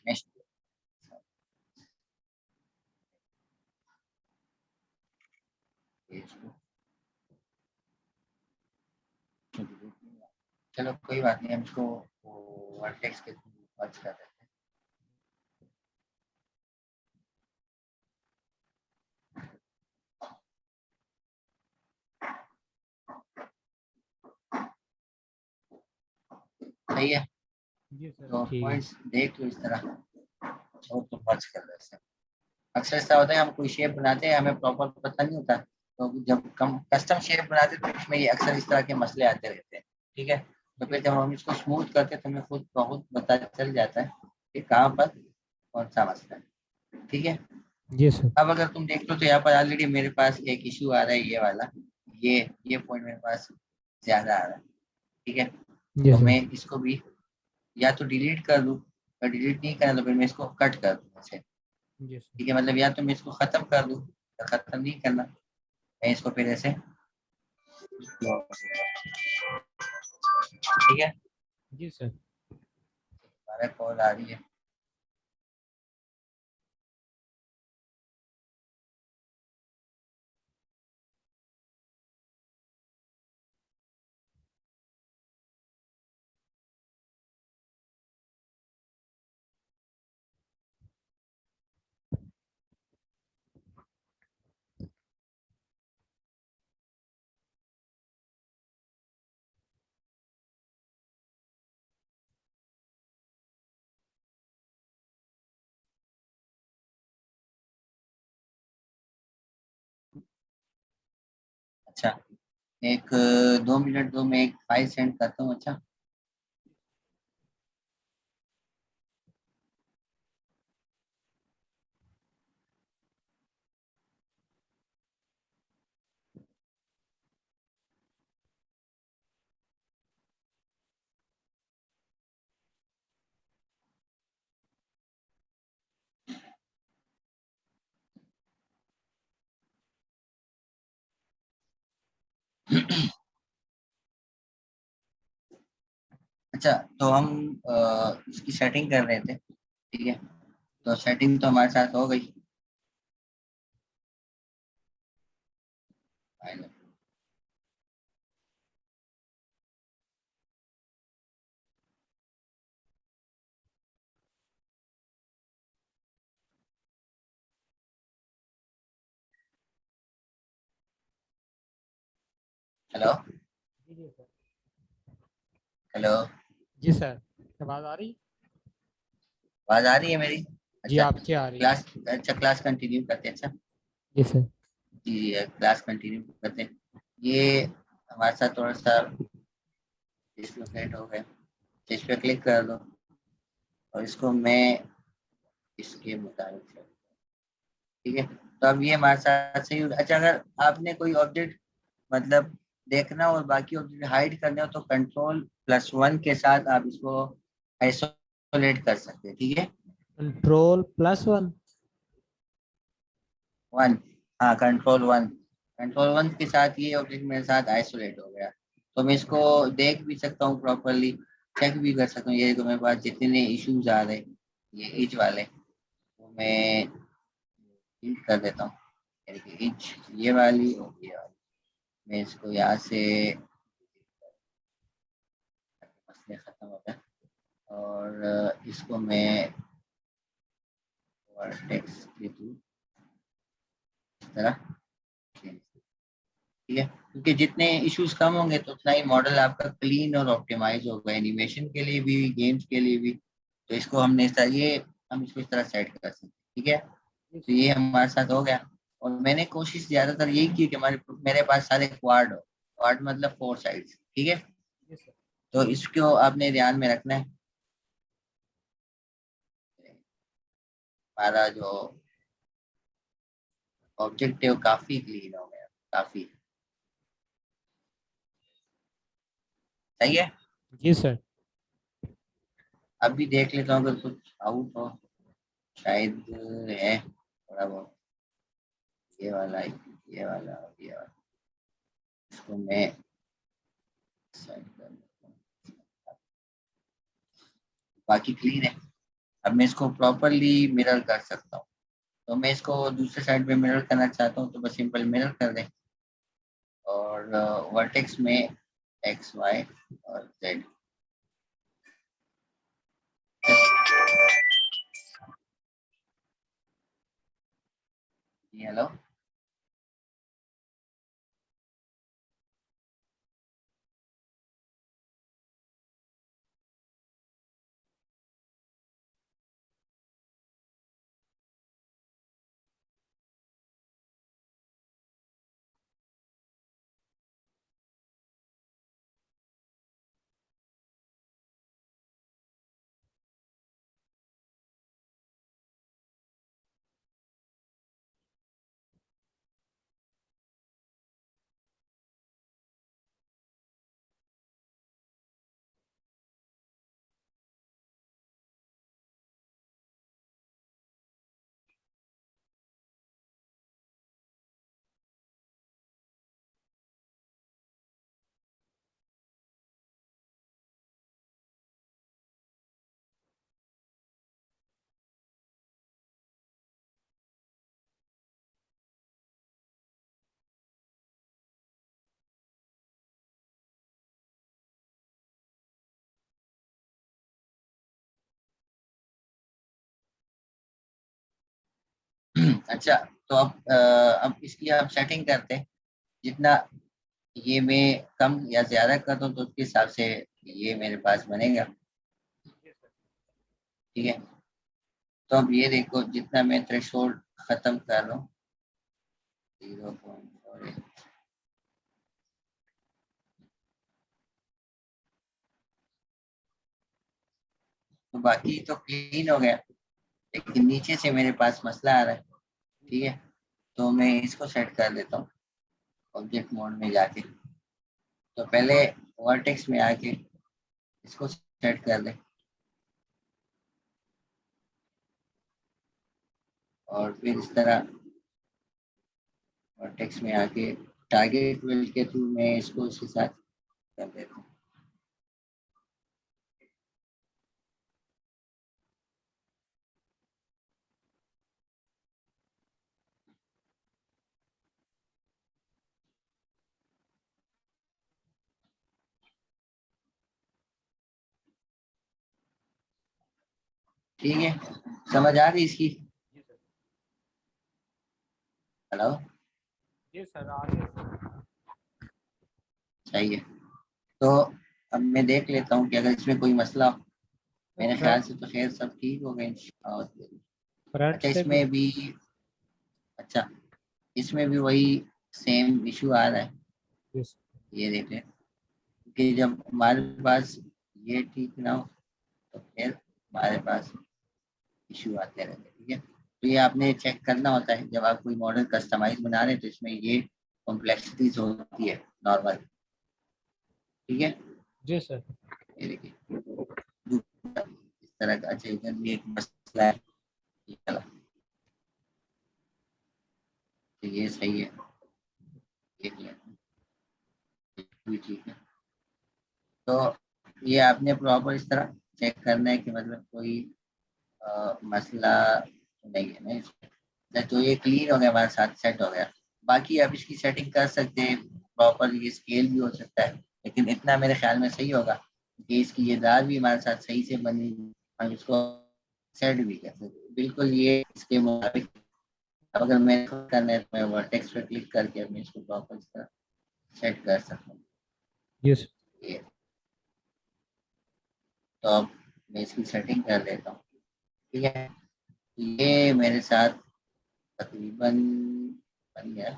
नेक्स्ट, चलो कोई बात नहीं, हम इसको वर्टेक्स के थ्रू मर्ज कर देते हैं। सही है। जी सर तो ठीक है। पॉइंट्स देख लो इस तरह, और तो मर्ज कर देते हैं। अक्सर ऐसा होता है, हम कोई शेप बनाते हैं, हमें प्रॉपर पता नहीं होता, तो जब कम कस्टम शेप बनाते हैं तो इसमें ये अक्सर इस तरह के मसले आते रहते हैं। ठीक है, तो फिर जब हम इसको स्मूथ करते हैं तो हमें खुद बहुत पता चल जाता है कि कहाँ पर कौन सा मसला है। ठीक है, जी सर। अब अगर तुम देख लो तो यहाँ पर ऑलरेडी मेरे पास एक इशू आ रहा है, ये वाला, ये पॉइंट मेरे पास ज्यादा आ रहा है। ठीक है, जी तो सर। मैं इसको भी या तो डिलीट कर दूँ, और डिलीट नहीं करना तो फिर मैं इसको कट कर दूँ ऐसे। जी सर। ठीक है, मतलब या तो मैं इसको खत्म कर दूँ, या खत्म नहीं करना, मैं इसको फिर ऐसे, ठीक है। जी सर। हमारा कॉल आ रही है। अच्छा, एक 2 मिनट दो, मैं एक फाइल सेंड करता हूँ। अच्छा, अच्छा, तो हम इसकी सेटिंग कर रहे थे। ठीक है, तो सेटिंग तो हमारे साथ हो गई। हेलो, जी जी सर। हेलो, जी सर, आवाज़ आ रही? आवाज आ रही है मेरी? जी अच्छा, आपकी आ रही है। क्लास, अच्छा क्लास कंटिन्यू करते हैं। अच्छा, जी सर। जी जी, क्लास कंटिन्यू करते हैं। ये हमारे साथ थोड़ा सा डिसलोकेट हो गया, तो इस पर क्लिक कर दो, और इसको मैं इसके मुताबिक से, ठीक है। तो अब ये हमारे साथ सही हो गया। अच्छा, अगर आपने कोई ऑब्जेक्ट मतलब देखना और बाकी ऑब्जेक्ट हाइड करने हो तो कंट्रोल+1 के साथ आप इसको आइसोलेट कर सकते हैं। ठीक है, कंट्रोल+1। 1, हाँ कंट्रोल 1, कंट्रोल 1 के साथ ये ऑब्जेक्ट मेरे साथ आइसोलेट हो गया। तो मैं इसको देख भी सकता हूँ प्रॉपरली, चेक भी कर सकता हूँ। ये तो मेरे पास जितने इश्यूज आ रहे, ये इच वाले, तो मैं डिलीट कर देता हूँ। यानी कि इच ये वाली और ये वाली, मैं इसको यहाँ से इसलिए ख़त्म हो गया। और इसको मैं वर्टेक्स के थ्रू इस तरह, ठीक है, क्योंकि जितने इश्यूज कम होंगे तो उतना ही मॉडल आपका क्लीन और ऑप्टिमाइज होगा, एनिमेशन के लिए भी, गेम्स के लिए भी। तो इसको हमने इस तरह, ये हम इसको इस तरह सेट कर सकते हैं, ठीक है। तो ये हमारे साथ हो गया। और मैंने कोशिश ज्यादातर यही की कि मेरे पास सारे क्वाड हो, क्वाड मतलब 4 साइड्स, ठीक है। तो इसको आपने ध्यान में रखना है। हमारा जो ऑब्जेक्टिव काफी क्लीन हो गया, काफी सही है। जी सर। अब भी देख लेता हूँ अगर कुछ आउट हो, शायद है थोड़ा बहुत। ये वाला, ये वाला, ये वाला, इसको मैं सेट कर लेता हूँ। बाकी क्लीन है। अब मैं इसको प्रॉपरली मिरर कर सकता हूँ। तो मैं इसको दूसरे साइड पे मिरर करना चाहता हूँ तो बस सिंपल मिरर कर दें। और वर्टेक्स में एक्स वाई और जेड। हेलो। अच्छा, तो अब इसकी आप सेटिंग करते हैं। जितना ये मैं कम या ज्यादा कर दूं तो उसके हिसाब से ये मेरे पास बनेगा, ठीक है। तो अब ये देखो, जितना मैं थ्रेशोल्ड खत्म कर रहा हूँ 0.48, तो बाकी तो क्लीन हो गया। लेकिन नीचे से मेरे पास मसला आ रहा है, ठीक है। तो मैं इसको सेट कर देता हूँ ऑब्जेक्ट मोड में जाके। तो पहले वर्टेक्स में आके इसको सेट कर दें, और फिर इस तरह वर्टेक्स में आके टारगेट व्हील के थ्रू मैं इसको इसके साथ कर देता हूँ। ठीक है, समझ आ रही इसकी। हेलो। जी सर, आगे सर। सही है। तो अब मैं देख लेता हूँ कि अगर इसमें कोई मसला हो। मेरे ख्याल से तो खैर सब ठीक हो गए। और फ्रंट अच्छा, से भी। इसमें भी, अच्छा इसमें भी वही सेम इशू आ रहा है। जी सर। ये देखें कि जब हमारे पास ये ठीक ना हो तो फिर हमारे पास इशू आते रहते हैं, ठीक है। तो ये आपने चेक करना होता है जब आप कोई मॉडल कस्टमाइज बना रहे हैं, तो इसमें ये कॉम्प्लेक्सिटीज होती है नॉर्मल, ठीक है। जी सर। ये देखिए इस तरह का। अच्छा, इधर भी एक मसला है, ये वाला। तो ये सही है, ये भी ठीक है। तो ये आपने प्रॉपर इस तरह चेक करना है कि मतलब कोई मसला नहीं है ना इसमें। तो ये क्लीन हो गया, हमारे साथ सेट हो गया। बाकी आप इसकी सेटिंग कर सकते हैं प्रॉपर, ये स्केल भी हो सकता है, लेकिन इतना मेरे ख्याल में सही होगा। कि इसकी ये दाल भी हमारे साथ सही से बनी, हम इसको सेट भी कर सकते बिल्कुल ये इसके मुताबिक। अब अगर मैं करना है तो मैं वर्टेक्स पे क्लिक करके मैं इसको प्रॉपर इस तरह सेट कर सकता हूँ। जी सर। ये तो अब मैं इसकी सेटिंग कर देता हूँ, ठीक है। ये मेरे साथ तकरीबन बन गया।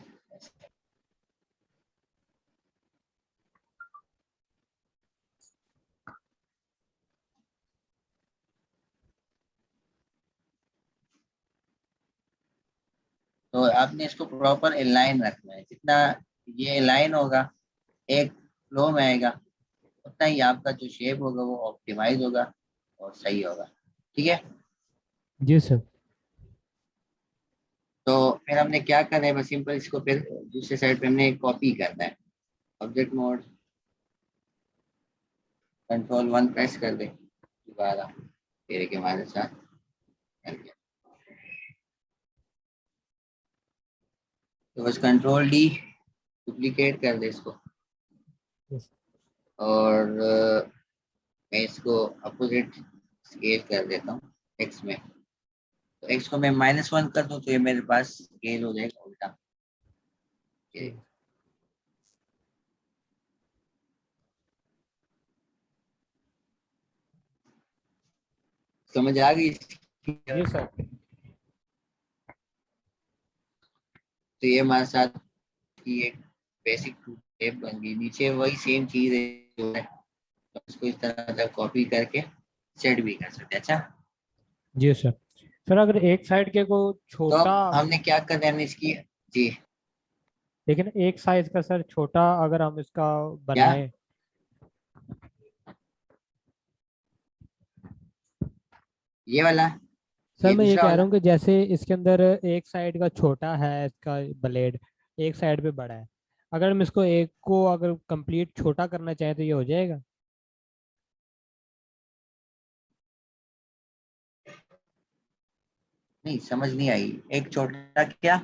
तो आपने इसको प्रॉपर अलाइन रखना है, जितना ये अलाइन होगा एक फ्लो में आएगा उतना ही आपका जो शेप होगा वो ऑप्टिमाइज होगा और सही होगा, ठीक है। जी सर। तो फिर हमने क्या करना है, बस सिंपल इसको फिर दूसरे साइड पे हमने कॉपी करना है। ऑब्जेक्ट मोड कंट्रोल 1 प्रेस कर दे दोबारा, फिर के हमारे साथ कर गया। तो बस कंट्रोल D डुप्लीकेट कर दे इसको, Yes. और मैं इसको अपोजिट स्केल कर देता हूँ एक्स में। तो एक्स को मैं -1 कर दूं तो ये मेरे पास स्केल हो जाएगा उल्टा। ये ठीक समझ आ गई? जी सर। तो ये हमारे साथ की एक बेसिक शेप बन गई, नीचे वही सेम चीज है जो है, तो इसको इस तरह से कॉपी करके सेट भी कर सकते हैं। अच्छा, जी सर। सर अगर एक साइड के को तो छोटा, अब हमने क्या करना है, हमने इसकी जी लेकिन एक साइज का सर छोटा अगर हम इसका क्या बनाए। ये वाला, सर ये मैं ये दूसरा कह रहा वाला। हूँ कि जैसे इसके अंदर एक साइड का छोटा है इसका ब्लेड, एक साइड पे बड़ा है, अगर हम इसको एक को अगर कंप्लीट छोटा करना चाहें तो ये हो जाएगा? नहीं समझ नहीं आई, एक छोटा क्या?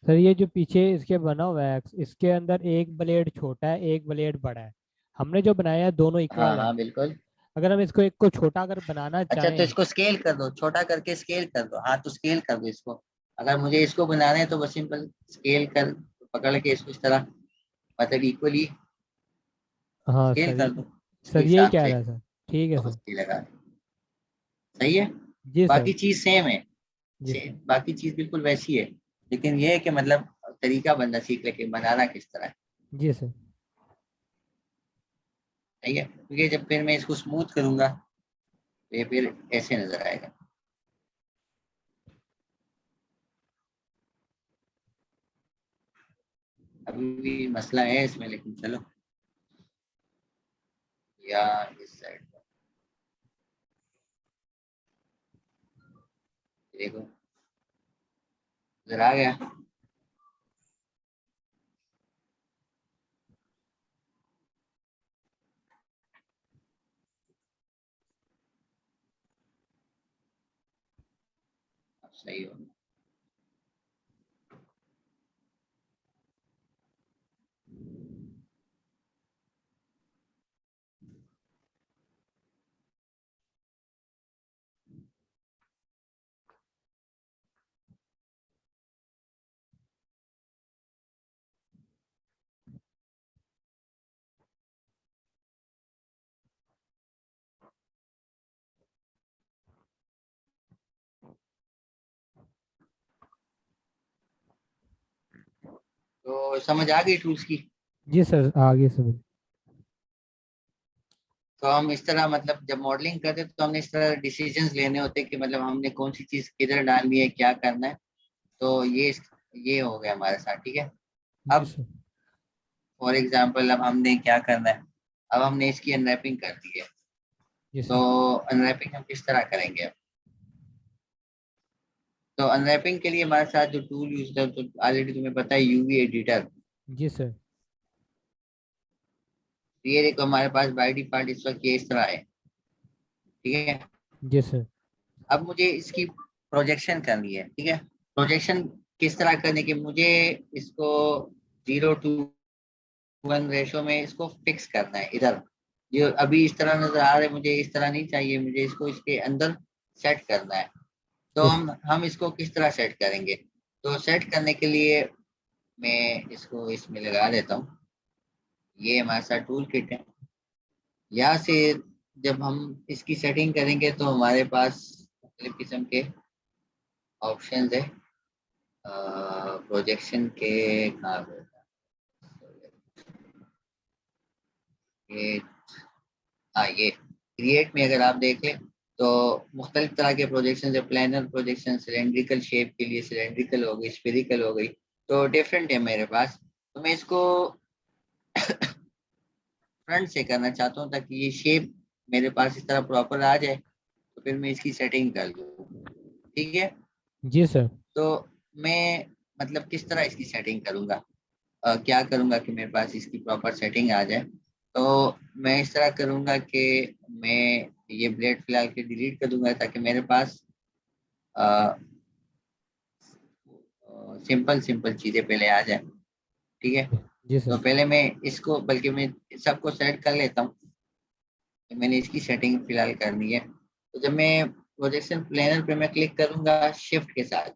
सर ये जो पीछे इसके बना हुआ है इसके अंदर एक ब्लेड छोटा है एक ब्लेड बड़ा है, हमने जो बनाया है दोनों हाँ इक्वल है, हाँ बिल्कुल। अगर हम इसको एक को छोटा अगर बनाना अच्छा तो चाहें। इसको स्केल कर दो, छोटा करके स्केल कर दो। हाँ तो स्केल कर दो इसको। अगर मुझे इसको बनाना है तो बस सिंपल स्केल कर पकड़ के इसको इस तरह, मतलब इक्वली हाँ स्केल सर, कर दो इसके सर यही हिसाब कह से, रहा है सर। ठीक है तो सर। बस ये लगा। सही है। जी सर। बाकी चीज सेम है, जी सर। बाकी चीज बिल्कुल वैसी है, लेकिन ये है कि मतलब तरीका बंदा सीख ले कि बनाना किस तरह है। जी सर। सही है, क्योंकि जब फिर मैं इसको स्मूथ करूंगा तो ये फिर ऐसे नजर आएगा। अभी भी मसला है इसमें, लेकिन चलो, या इस साइड देखो नजर आ गया। अब सही हो। तो समझ आ गई टूल्स की। जी सर आगे समझ। तो हम इस तरह मतलब जब मॉडलिंग करते तो हमने इस तरह डिसीजंस लेने होते कि मतलब हमने कौन सी चीज किधर डालनी है, क्या करना है। तो ये हो गया हमारे साथ, ठीक है। जी अब सर। फॉर एग्जांपल अब हमने क्या करना है, अब हमने इसकी अनरैपिंग कर दी है। जी तो सर। अनरैपिंग हम किस तरह करेंगे अब? तो अनरैपिंग के लिए हमारे साथ जो टूल यूज है तो ऑलरेडी तुम्हें पता है, यूवी एडिटर। जी सर। ये देखो हमारे पास बाय डिफॉल्ट इस वक्त ये इस तरह है, ठीक है। जी सर। अब मुझे इसकी प्रोजेक्शन करनी है, ठीक है। प्रोजेक्शन किस तरह करने की, मुझे इसको 0:1 रेशो में इसको फिक्स करना है इधर, ये अभी इस तरह नजर आ रहा है, मुझे इस तरह नहीं चाहिए, मुझे इसको इसके अंदर सेट करना है। तो यस हम इसको किस तरह सेट करेंगे? तो सेट करने के लिए मैं इसको इसमें लगा देता हूँ। ये हमारे साथ टूल किट है। यहाँ से जब हम इसकी सेटिंग करेंगे तो हमारे पास मुख्तलिफ किस्म के ऑप्शंस है। प्रोजेक्शन के कहाँ पे? ये ये क्रिएट में अगर आप देख लें तो मुख्तलिफ तरह के प्रोजेक्शन है। प्लानर प्रोजेक्शन, सिलेंड्रिकल शेप के लिए सिलेंड्रिकल हो गई, स्फेरिकल हो गई, तो डिफरेंट है मेरे पास। तो मैं इसको फ्रंट से करना चाहता हूँ ताकि ये शेप मेरे पास इस तरह प्रॉपर आ जाए, तो फिर मैं इसकी सेटिंग कर लूँ। ठीक है। जी सर। तो मैं मतलब किस तरह इसकी सेटिंग करूँगा, क्या करूँगा कि मेरे पास इसकी प्रॉपर सेटिंग आ जाए? तो मैं इस तरह करूँगा कि मैं ये ब्लेड फिलहाल के डिलीट कर दूंगा ताकि मेरे पास सिंपल सिंपल चीज़ें पहले आ जाए। ठीक है। जी तो सर। पहले मैं इसको, बल्कि मैं सबको सेलेक्ट कर लेता हूँ। तो मैंने इसकी सेटिंग फिलहाल करनी है। तो जब मैं प्रोजेक्शन प्लानर पे मैं क्लिक करूंगा शिफ्ट के साथ।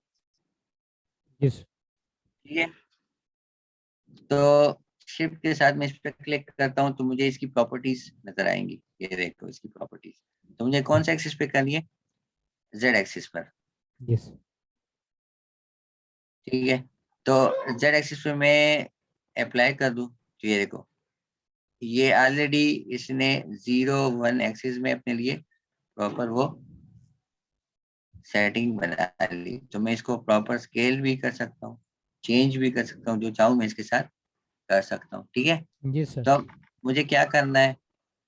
जी सर। ठीक है। तो शिफ्ट के साथ मैं इस पर क्लिक करता हूँ तो मुझे इसकी प्रॉपर्टीज नजर आएंगी। ये देखो इसकी प्रॉपर्टीज। तो मुझे कौन सा एक्सिस पे करनी है? जेड एक्सिस पर। यस ठीक है। तो जेड एक्सिस पे मैं अप्लाई कर दूं तो ये देखो, ये ऑलरेडी इसने 0 1 एक्सिस में अपने लिए प्रॉपर वो सेटिंग बना ली। तो मैं इसको प्रॉपर स्केल भी कर सकता हूँ, चेंज भी कर सकता हूँ, जो चाहूँ मैं इसके साथ कर सकता हूँ। ठीक है। जी सर। तो अब मुझे क्या करना है?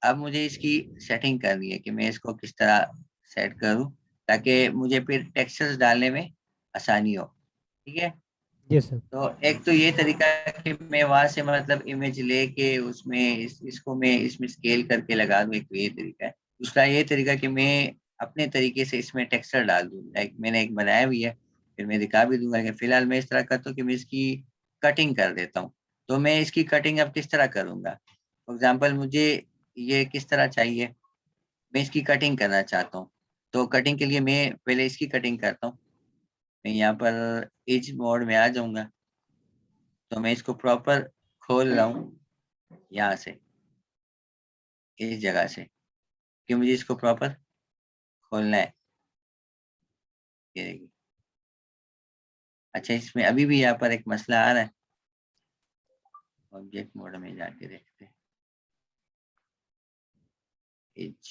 अब मुझे इसकी सेटिंग करनी है कि मैं इसको किस तरह सेट करूँ ताकि मुझे फिर टेक्सचर्स डालने में आसानी हो। ठीक है। जी सर। तो एक तो ये तरीका है कि मैं वहां से मतलब इमेज लेके उसमें इसको मैं इसमें स्केल करके लगा दूं, एक तो ये तरीका है। दूसरा ये तरीका कि मैं अपने तरीके से इसमें टेक्सचर डाल दूं, लाइक मैंने एक बनाया भी है, फिर मैं दिखा भी दूंगा। कि फिलहाल मैं इस तरह करता हूँ कि मैं इसकी कटिंग कर देता हूँ। तो मैं इसकी कटिंग अब किस तरह करूंगा? फॉर एग्जाम्पल मुझे ये किस तरह चाहिए, मैं इसकी कटिंग करना चाहता हूँ। तो कटिंग के लिए मैं पहले इसकी कटिंग करता हूँ। मैं यहाँ पर एज मोड में आ जाऊंगा। तो मैं इसको प्रॉपर खोल रहा हूँ यहाँ से, इस जगह से, कि मुझे इसको प्रॉपर खोलना है। ये देखिए। अच्छा, इसमें अभी भी यहाँ पर एक मसला आ रहा है। ऑब्जेक्ट मोड में जाके देखते हैं। एज,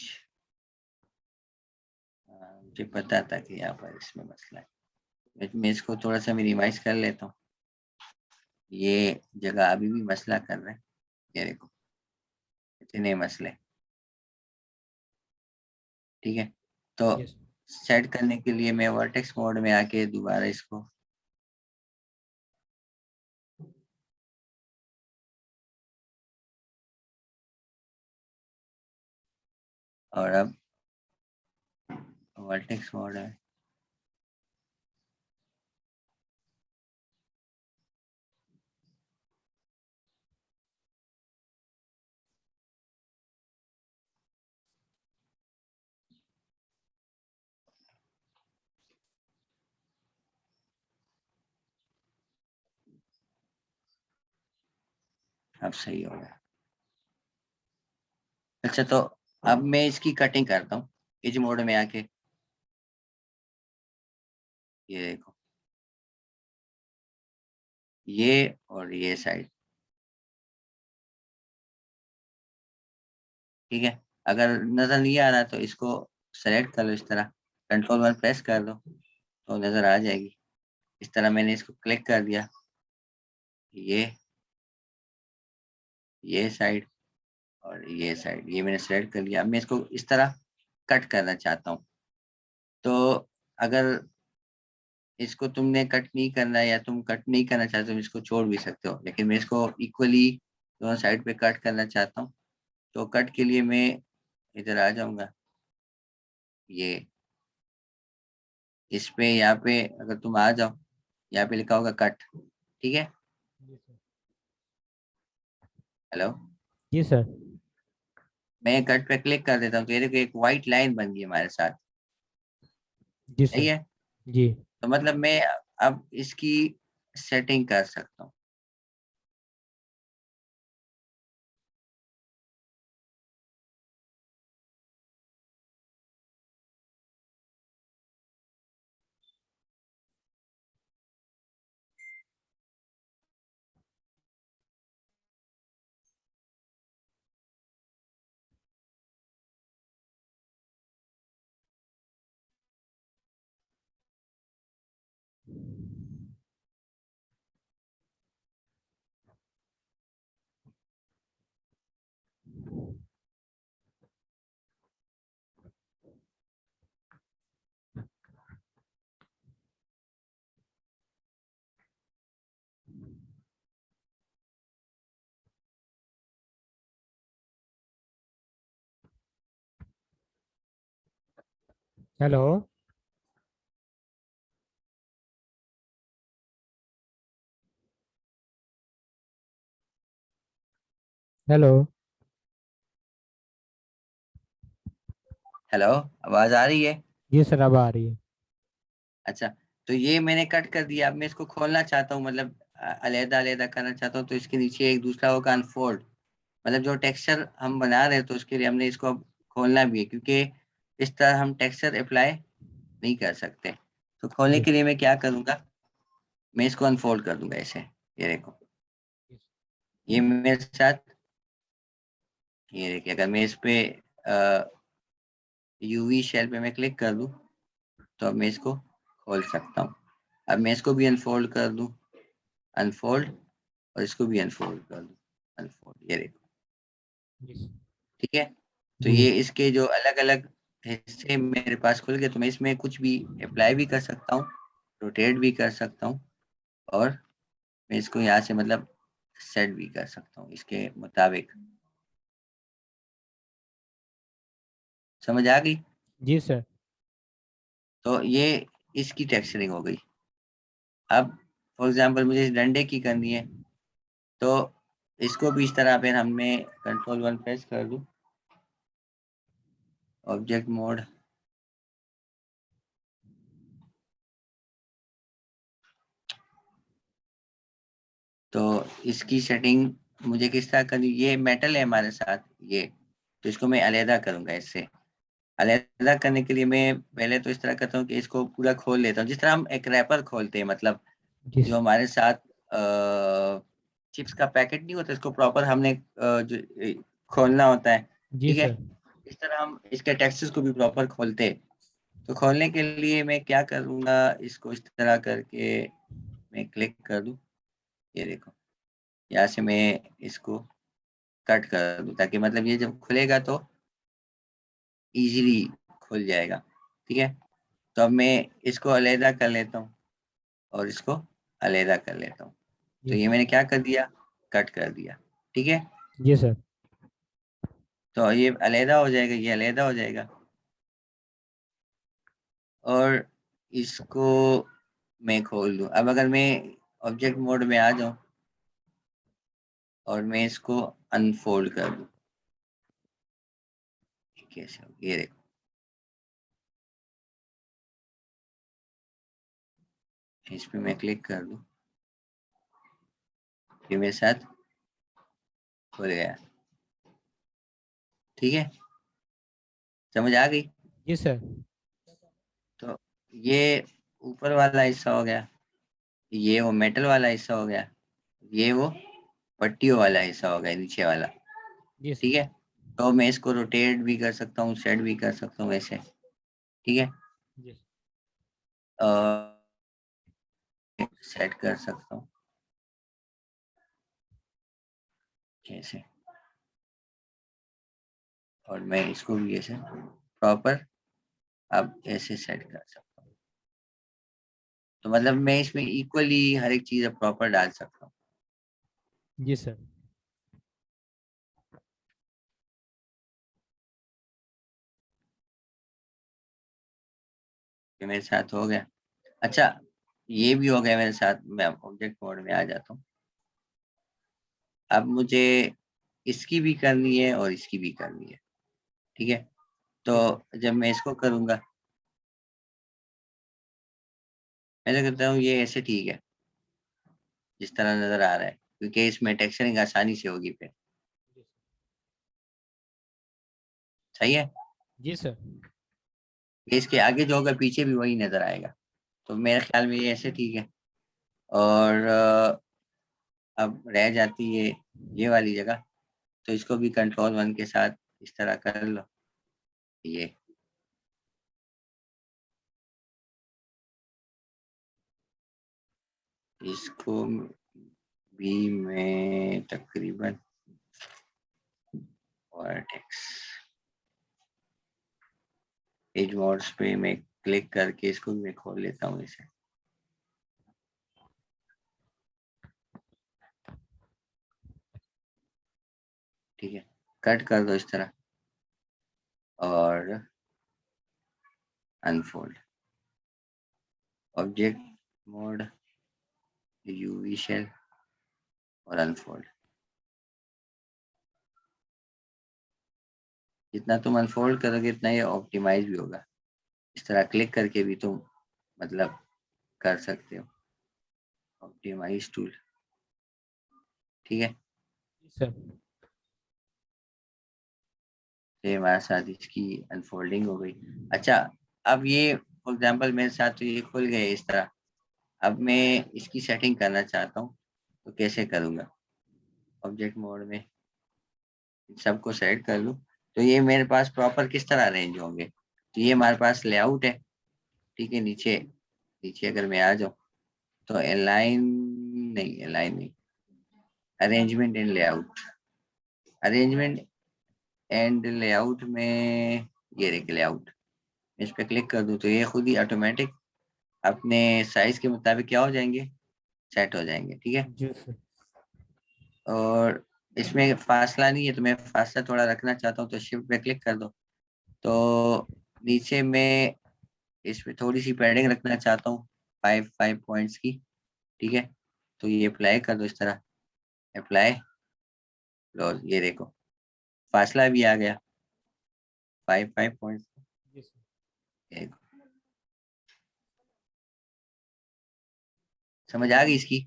मुझे पता था कि यहाँ पर इसमें मसला है। मैं इसको थोड़ा सा मिनिमाइज कर लेता हूँ। ये जगह अभी भी मसला कर रहा है। ये देखो, इतने मसले। ठीक है। तो यस सेट करने के लिए मैं वर्टेक्स मोड में आके दोबारा इसको, और अब वर्टेक्स मोड है। अब सही हो गया। अच्छा, तो अब मैं इसकी कटिंग करता हूँ इस मोड में आके। ये देखो, ये और ये साइड। ठीक है। अगर नजर नहीं आ रहा तो इसको सेलेक्ट कर लो, इस तरह कंट्रोल 1 प्रेस कर दो तो नजर आ जाएगी। इस तरह मैंने इसको क्लिक कर दिया। ये साइड और ये साइड, ये मैंने सेलेक्ट कर लिया। अब मैं इसको इस तरह कट करना चाहता हूँ। तो अगर इसको तुमने कट नहीं करना है या तुम कट नहीं करना चाहते, तुम इसको छोड़ भी सकते हो, लेकिन मैं इसको इक्वली दोनों साइड पे कट करना चाहता हूँ। तो कट के लिए मैं इधर आ जाऊंगा। ये इस पे, यहाँ पे अगर तुम आ जाओ, यहाँ पे लिखा होगा कट। ठीक है। जी सर। हेलो। जी सर। मैं कट पे क्लिक कर देता हूँ तो ये देखो एक व्हाइट लाइन बन गई हमारे साथ। जी सही सर। है। जी। तो मतलब मैं अब इसकी सेटिंग कर सकता हूँ। हेलो। हेलो। हेलो, आवाज आ रही है? जी सर, अब आ रही है। अच्छा, तो ये मैंने कट कर दिया। अब मैं इसको खोलना चाहता हूँ, मतलब अलहदा अलहदा करना चाहता हूँ, तो इसके नीचे एक दूसरा होगा अनफोल्ड। मतलब जो टेक्सचर हम बना रहे हैं तो उसके लिए हमने इसको अब खोलना भी है, क्योंकि इस तरह हम टेक्सचर अप्लाई नहीं कर सकते। तो खोलने जी। के लिए मैं क्या करूँगा, मैं इसको अनफोल्ड कर दूंगा ऐसे। ये देखो, ये मेरे साथ, ये देखिए, अगर मैं इस पे यूवी शेल पे मैं क्लिक कर दूं तो अब मैं इसको खोल सकता हूँ। अब मैं इसको भी अनफोल्ड कर दूं, अनफोल्ड, और इसको भी अनफोल्ड कर दूं, अनफोल्ड। ये देखो, जी। ठीक है। तो जी। ये इसके जो अलग अलग हिस्से मेरे पास खुल गए, तो मैं इसमें कुछ भी अप्लाई भी कर सकता हूँ, रोटेट भी कर सकता हूँ, और मैं इसको यहाँ से मतलब सेट भी कर सकता हूँ इसके मुताबिक। समझ आ गई? जी सर। तो ये इसकी टेक्सचरिंग हो गई। अब फॉर एग्जांपल मुझे इस डंडे की करनी है, तो इसको भी इस तरह फिर हमने कंट्रोल 1 प्रेस कर दूं, ऑब्जेक्ट मोड, तो इसकी सेटिंग मुझे किस तरह करनी, ये मेटल है हमारे साथ ये, तो इसको मैं अलहदा करूंगा इससे। अलहदा करने के लिए मैं पहले तो इस तरह करता हूँ कि इसको पूरा खोल लेता हूँ, जिस तरह हम एक रैपर खोलते हैं, मतलब जी जो सर। हमारे साथ चिप्स का पैकेट नहीं होता, इसको प्रॉपर हमने जो खोलना होता है। जी ठीक है, सर। इस तरह हम इसके टेक्सचर्स को भी प्रॉपर खोलते हैं। तो खोलने के लिए मैं क्या करूँगा, इसको इस तरह करके मैं क्लिक कर दूँ। ये देखो, यहाँ से मैं इसको कट कर दूँ, ताकि मतलब ये जब खुलेगा तो इजीली खुल जाएगा। ठीक है, तो अब मैं इसको अलहदा कर लेता हूँ और इसको अलहदा कर लेता हूँ। तो जी ये सर। मैंने क्या कर दिया, कट कर दिया। ठीक है, जी सर। तो ये अलहदा हो जाएगा, ये अलहदा हो जाएगा। और इसको मैं खोल दूँ। अब अगर मैं ऑब्जेक्ट मोड में आ जाऊँ और मैं इसको अनफोल्ड कर दूँ, कैसे हो, ये देखो, इस पे मैं क्लिक कर दूँ, ये मेरे साथ खुल गया। ठीक है, समझ आ गई? जी सर। तो ये ऊपर वाला हिस्सा हो गया, ये वो मेटल वाला हिस्सा हो गया, ये वो पट्टियों वाला हिस्सा हो गया, नीचे वाला। जी सर। ठीक है, तो मैं इसको रोटेट भी कर सकता हूँ, सेट भी कर सकता हूँ ऐसे। ठीक है, जी सेट कर सकता हूँ कैसे, और मैं इसको भी ऐसे प्रॉपर अब ऐसे सेट कर सकता हूँ। तो मतलब मैं इसमें इक्वली हर एक चीज प्रॉपर डाल सकता हूँ। जी सर। ये मेरे साथ हो गया। अच्छा, ये भी हो गया मेरे साथ। मैं ऑब्जेक्ट मोड में आ जाता हूँ। अब मुझे इसकी भी करनी है और इसकी भी करनी है। ठीक है, तो जब मैं इसको करूंगा, मैं तो कहता हूँ ये ऐसे ठीक है जिस तरह नजर आ रहा है, क्योंकि इसमें टेक्सचरिंग आसानी से होगी फिर। सही है, जी सर। ये इसके आगे जो होगा पीछे भी वही नजर आएगा, तो मेरे ख्याल में ये ऐसे ठीक है। और अब रह जाती है ये वाली जगह, तो इसको भी कंट्रोल 1 के साथ इस तरह कर लो। ये इसको भी मैं तकरीबन वर्टेक्स एज मोड्स पे मैं क्लिक करके इसको भी मैं खोल लेता हूँ इसे। ठीक है, कट कर दो इस तरह और unfold, object mode, UV shell और अनफोल्ड। जितना तुम अनफोल्ड करोगे इतना ये ऑप्टिमाइज भी होगा। इस तरह क्लिक करके भी तुम मतलब कर सकते हो, ऑप्टिमाइज टूल। ठीक है, जी सर। ये हमारे साथ इसकी अनफोल्डिंग हो गई। अच्छा, अब ये फॉर एग्जांपल मेरे साथ तो ये खुल गए इस तरह। अब मैं इसकी सेटिंग करना चाहता हूँ, तो कैसे करूँगा? ऑब्जेक्ट मोड में सबको सेलेक्ट कर लूँ, तो ये मेरे पास प्रॉपर किस तरह अरेंज होंगे? तो ये हमारे पास लेआउट है। ठीक है, नीचे नीचे अगर मैं आ जाऊँ तो अलाइन नहीं, arrangement and layout, arrangement and layout में ये रहे लेआउट, इस पे क्लिक कर दूं तो ये खुद ही ऑटोमेटिक अपने साइज के मुताबिक क्या हो जाएंगे, सेट हो जाएंगे। ठीक है, जी सर। और इसमें फासला नहीं है, तो मैं फासला थोड़ा रखना चाहता हूँ तो शिफ्ट पे क्लिक कर दो। तो नीचे में इस पे थोड़ी सी पैडिंग रखना चाहता हूँ, 5 पॉइंट्स की। ठीक है, तो ये अप्लाई कर दो इस तरह, अप्लाई, लो ये देखो फासला भी आ गया 5 पॉइंट्स। जी सर। समझ आ गई इसकी?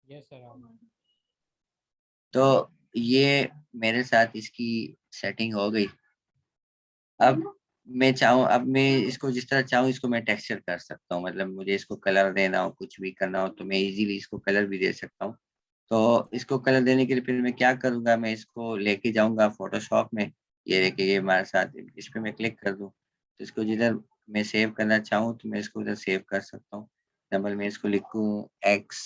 Yes sir. तो ये मेरे साथ इसकी सेटिंग हो गई। अब मैं चाहूँ, अब मैं इसको जिस तरह चाहूँ इसको मैं टेक्सचर कर सकता हूँ, मतलब मुझे इसको कलर देना हो, कुछ भी करना हो तो मैं इजीली इसको कलर भी दे सकता हूँ। तो इसको कलर देने के लिए फिर मैं क्या करूँगा, मैं इसको लेके जाऊँगा फोटोशॉप में। ये देखिए ये हमारे साथ, इस पे मैं क्लिक कर दूँ तो इसको जिधर मैं सेव करना चाहूँ तो मैं इसको उधर सेव कर सकता हूँ। एग्जाम्पल मैं इसको लिखूँ एक्स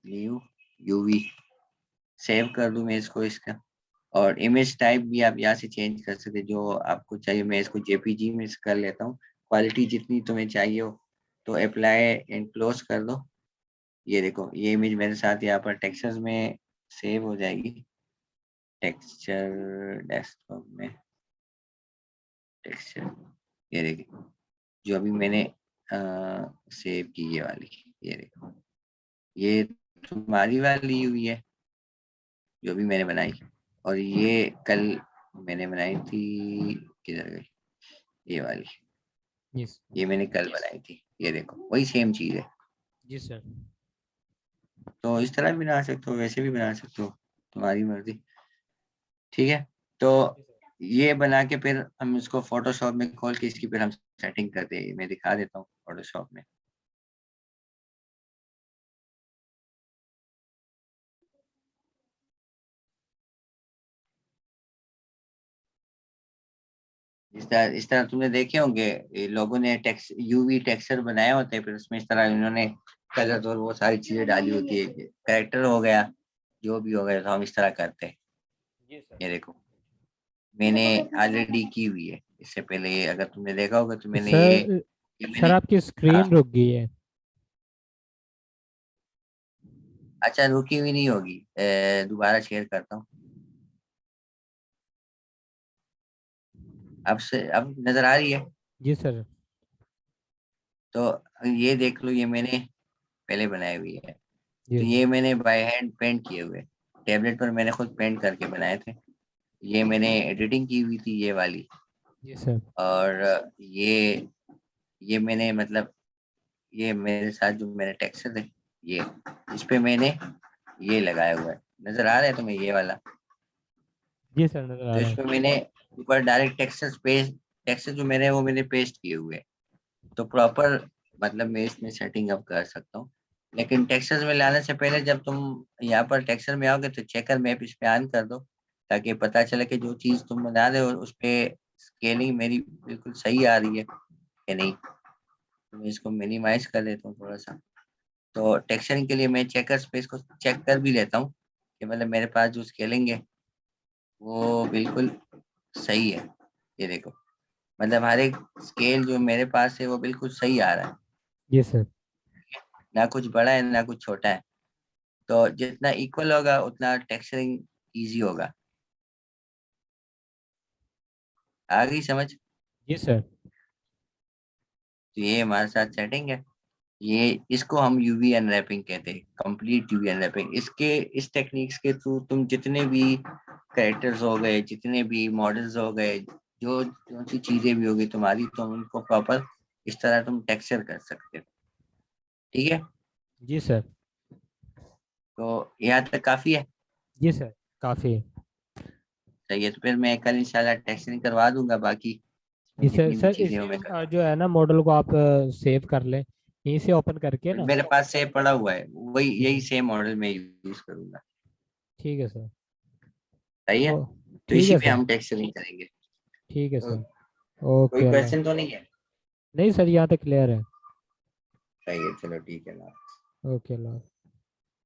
न्यू यूवी, सेव कर दूँ मैं इसको इसका। और इमेज टाइप भी आप यहाँ से चेंज कर सकते हैं, जो आपको चाहिए। मैं इसको जेपीजी में कर लेता हूँ, क्वालिटी जितनी तुम्हें चाहिए हो। तो अप्लाई एंड क्लोज कर दो। ये देखो ये इमेज मेरे साथ यहाँ पर टेक्सचर्स में सेव हो जाएगी। टेक्सचर डेस्कटॉप में टेक्सचर, ये देखिए जो अभी मैंने सेव की ये वाली, ये देखो ये तुम्हारी वाली हुई है जो भी मैंने बनाई। और ये कल मैंने बनाई थी, किधर गई ये वाली, यस। ये मैंने कल बनाई थी। ये देखो वही सेम चीज है। जी सर। तो इस तरह भी बना सकते हो, वैसे भी बना सकते हो, तुम्हारी मर्जी। ठीक है, तो ये बना के फिर हम इसको फोटोशॉप में खोल के इसकी फिर हम सेटिंग करते हैं। मैं दिखा देता हूँ फोटोशॉप में। इस तरह तुमने देखे होंगे, ये लोगों ने टेक्स यूवी टेक्सचर बनाए होते हैं, फिर उसमें इस तरह इन्होंने कलर और वो सारी चीजें डाली होती है, कैरेक्टर हो गया जो भी हो गया, तो हम इस तरह करते हैं। जी सर। ये देखो मैंने ऑलरेडी की हुई है इससे पहले, ये अगर तुमने देखा होगा तो मैंने सर, ये सर मैंने आपकी हाँ, स्क्रीन रुक गई है। अच्छा रुकी हुई नहीं होगी, दोबारा शेयर करता हूँ। अब से अब नजर आ रही है? जी सर। तो ये देख लो, ये मैंने पहले बनाई हुई है। जी तो ये मैंने बाय हैंड पेंट किए हुए, टैबलेट पर मैंने खुद पेंट करके बनाए थे। ये मैंने एडिटिंग की हुई थी ये वाली, जी सर। और ये मैंने मतलब ये मेरे साथ जो मेरे टेक्सचर है ये, इस पे मैंने ये लगाया हुआ है, नजर आ रहा है तुम्हें ये वाला? जी सर नजर आ तो रहा इस है। पे मैंने ऊपर डायरेक्ट टेक्सचर जो मेरे वो मैंने पेस्ट किए हुए हैं। तो प्रॉपर मतलब मैं इसमें सेटिंग अप कर सकता हूँ। लेकिन टेक्सचर्स में लाने से पहले जब तुम यहाँ पर टेक्सचर में आओगे तो चेकर मैप इस पे ऑन कर दो, ताकि पता चले कि जो चीज तुम बना रहे हो उस पे स्केलिंग मेरी बिल्कुल सही आ रही है कि नहीं। तो मैं इसको मिनिमाइज कर देता हूँ थोड़ा सा। तो टेक्सचरिंग के लिए मैं चेकर स्पेस को चेक कर भी लेता हूँ कि मतलब मेरे पास जो स्केलिंग है वो बिल्कुल सही है। ये देखो, मतलब हर एक स्केल जो मेरे पास है वो बिल्कुल सही आ रहा है, जी सर। ना कुछ बड़ा है ना कुछ छोटा है। तो जितना इक्वल होगा उतना टेक्सचरिंग इजी होगा। आ गई समझ? जी सर। तो ये हमारे साथ सेटिंग है। ये इसको हम यूवी अनरैपिंग कहते हैं, कंप्लीट यूवी अनरैपिंग। इसके इस टेक्निक्स के थ्रू तुम जितने भी कैरेक्टर्स हो गए, जितने भी मॉडल्स हो गए, जो जो सी चीजें भी होगी तुम्हारी, तुम उनको प्रॉपर इस तरह तुम टेक्सचर कर सकते हो। ठीक है, जी सर। तो यहाँ तक काफी है। जी सर काफी है। सही है, तो फिर मैं कल इंशाल्लाह टेक्सचरिंग करवा दूंगा। बाकी जी इसमें सर। जितनी भी सर चीजें इसे हो मैं कर जो है ना मॉडल को आप सेव कर लें, यहीं से ओपन करके ना। मेरे पास सेव पड़ा हुआ है, वही ठीक यही है। सेम मॉडल मैं यूज करूंगा। ठीक है सर। सही है, ओ तो ठीक इसी है पे सर। हम टेक्सचरिंग करेंगे। ठीक है तो सर। कोई ओके अल्लाह। क्वेश्चन तो नहीं है? नहीं सर यहाँ तक क्लियर है। सही है, चलो ठीक है ना। ओके अल्लाह।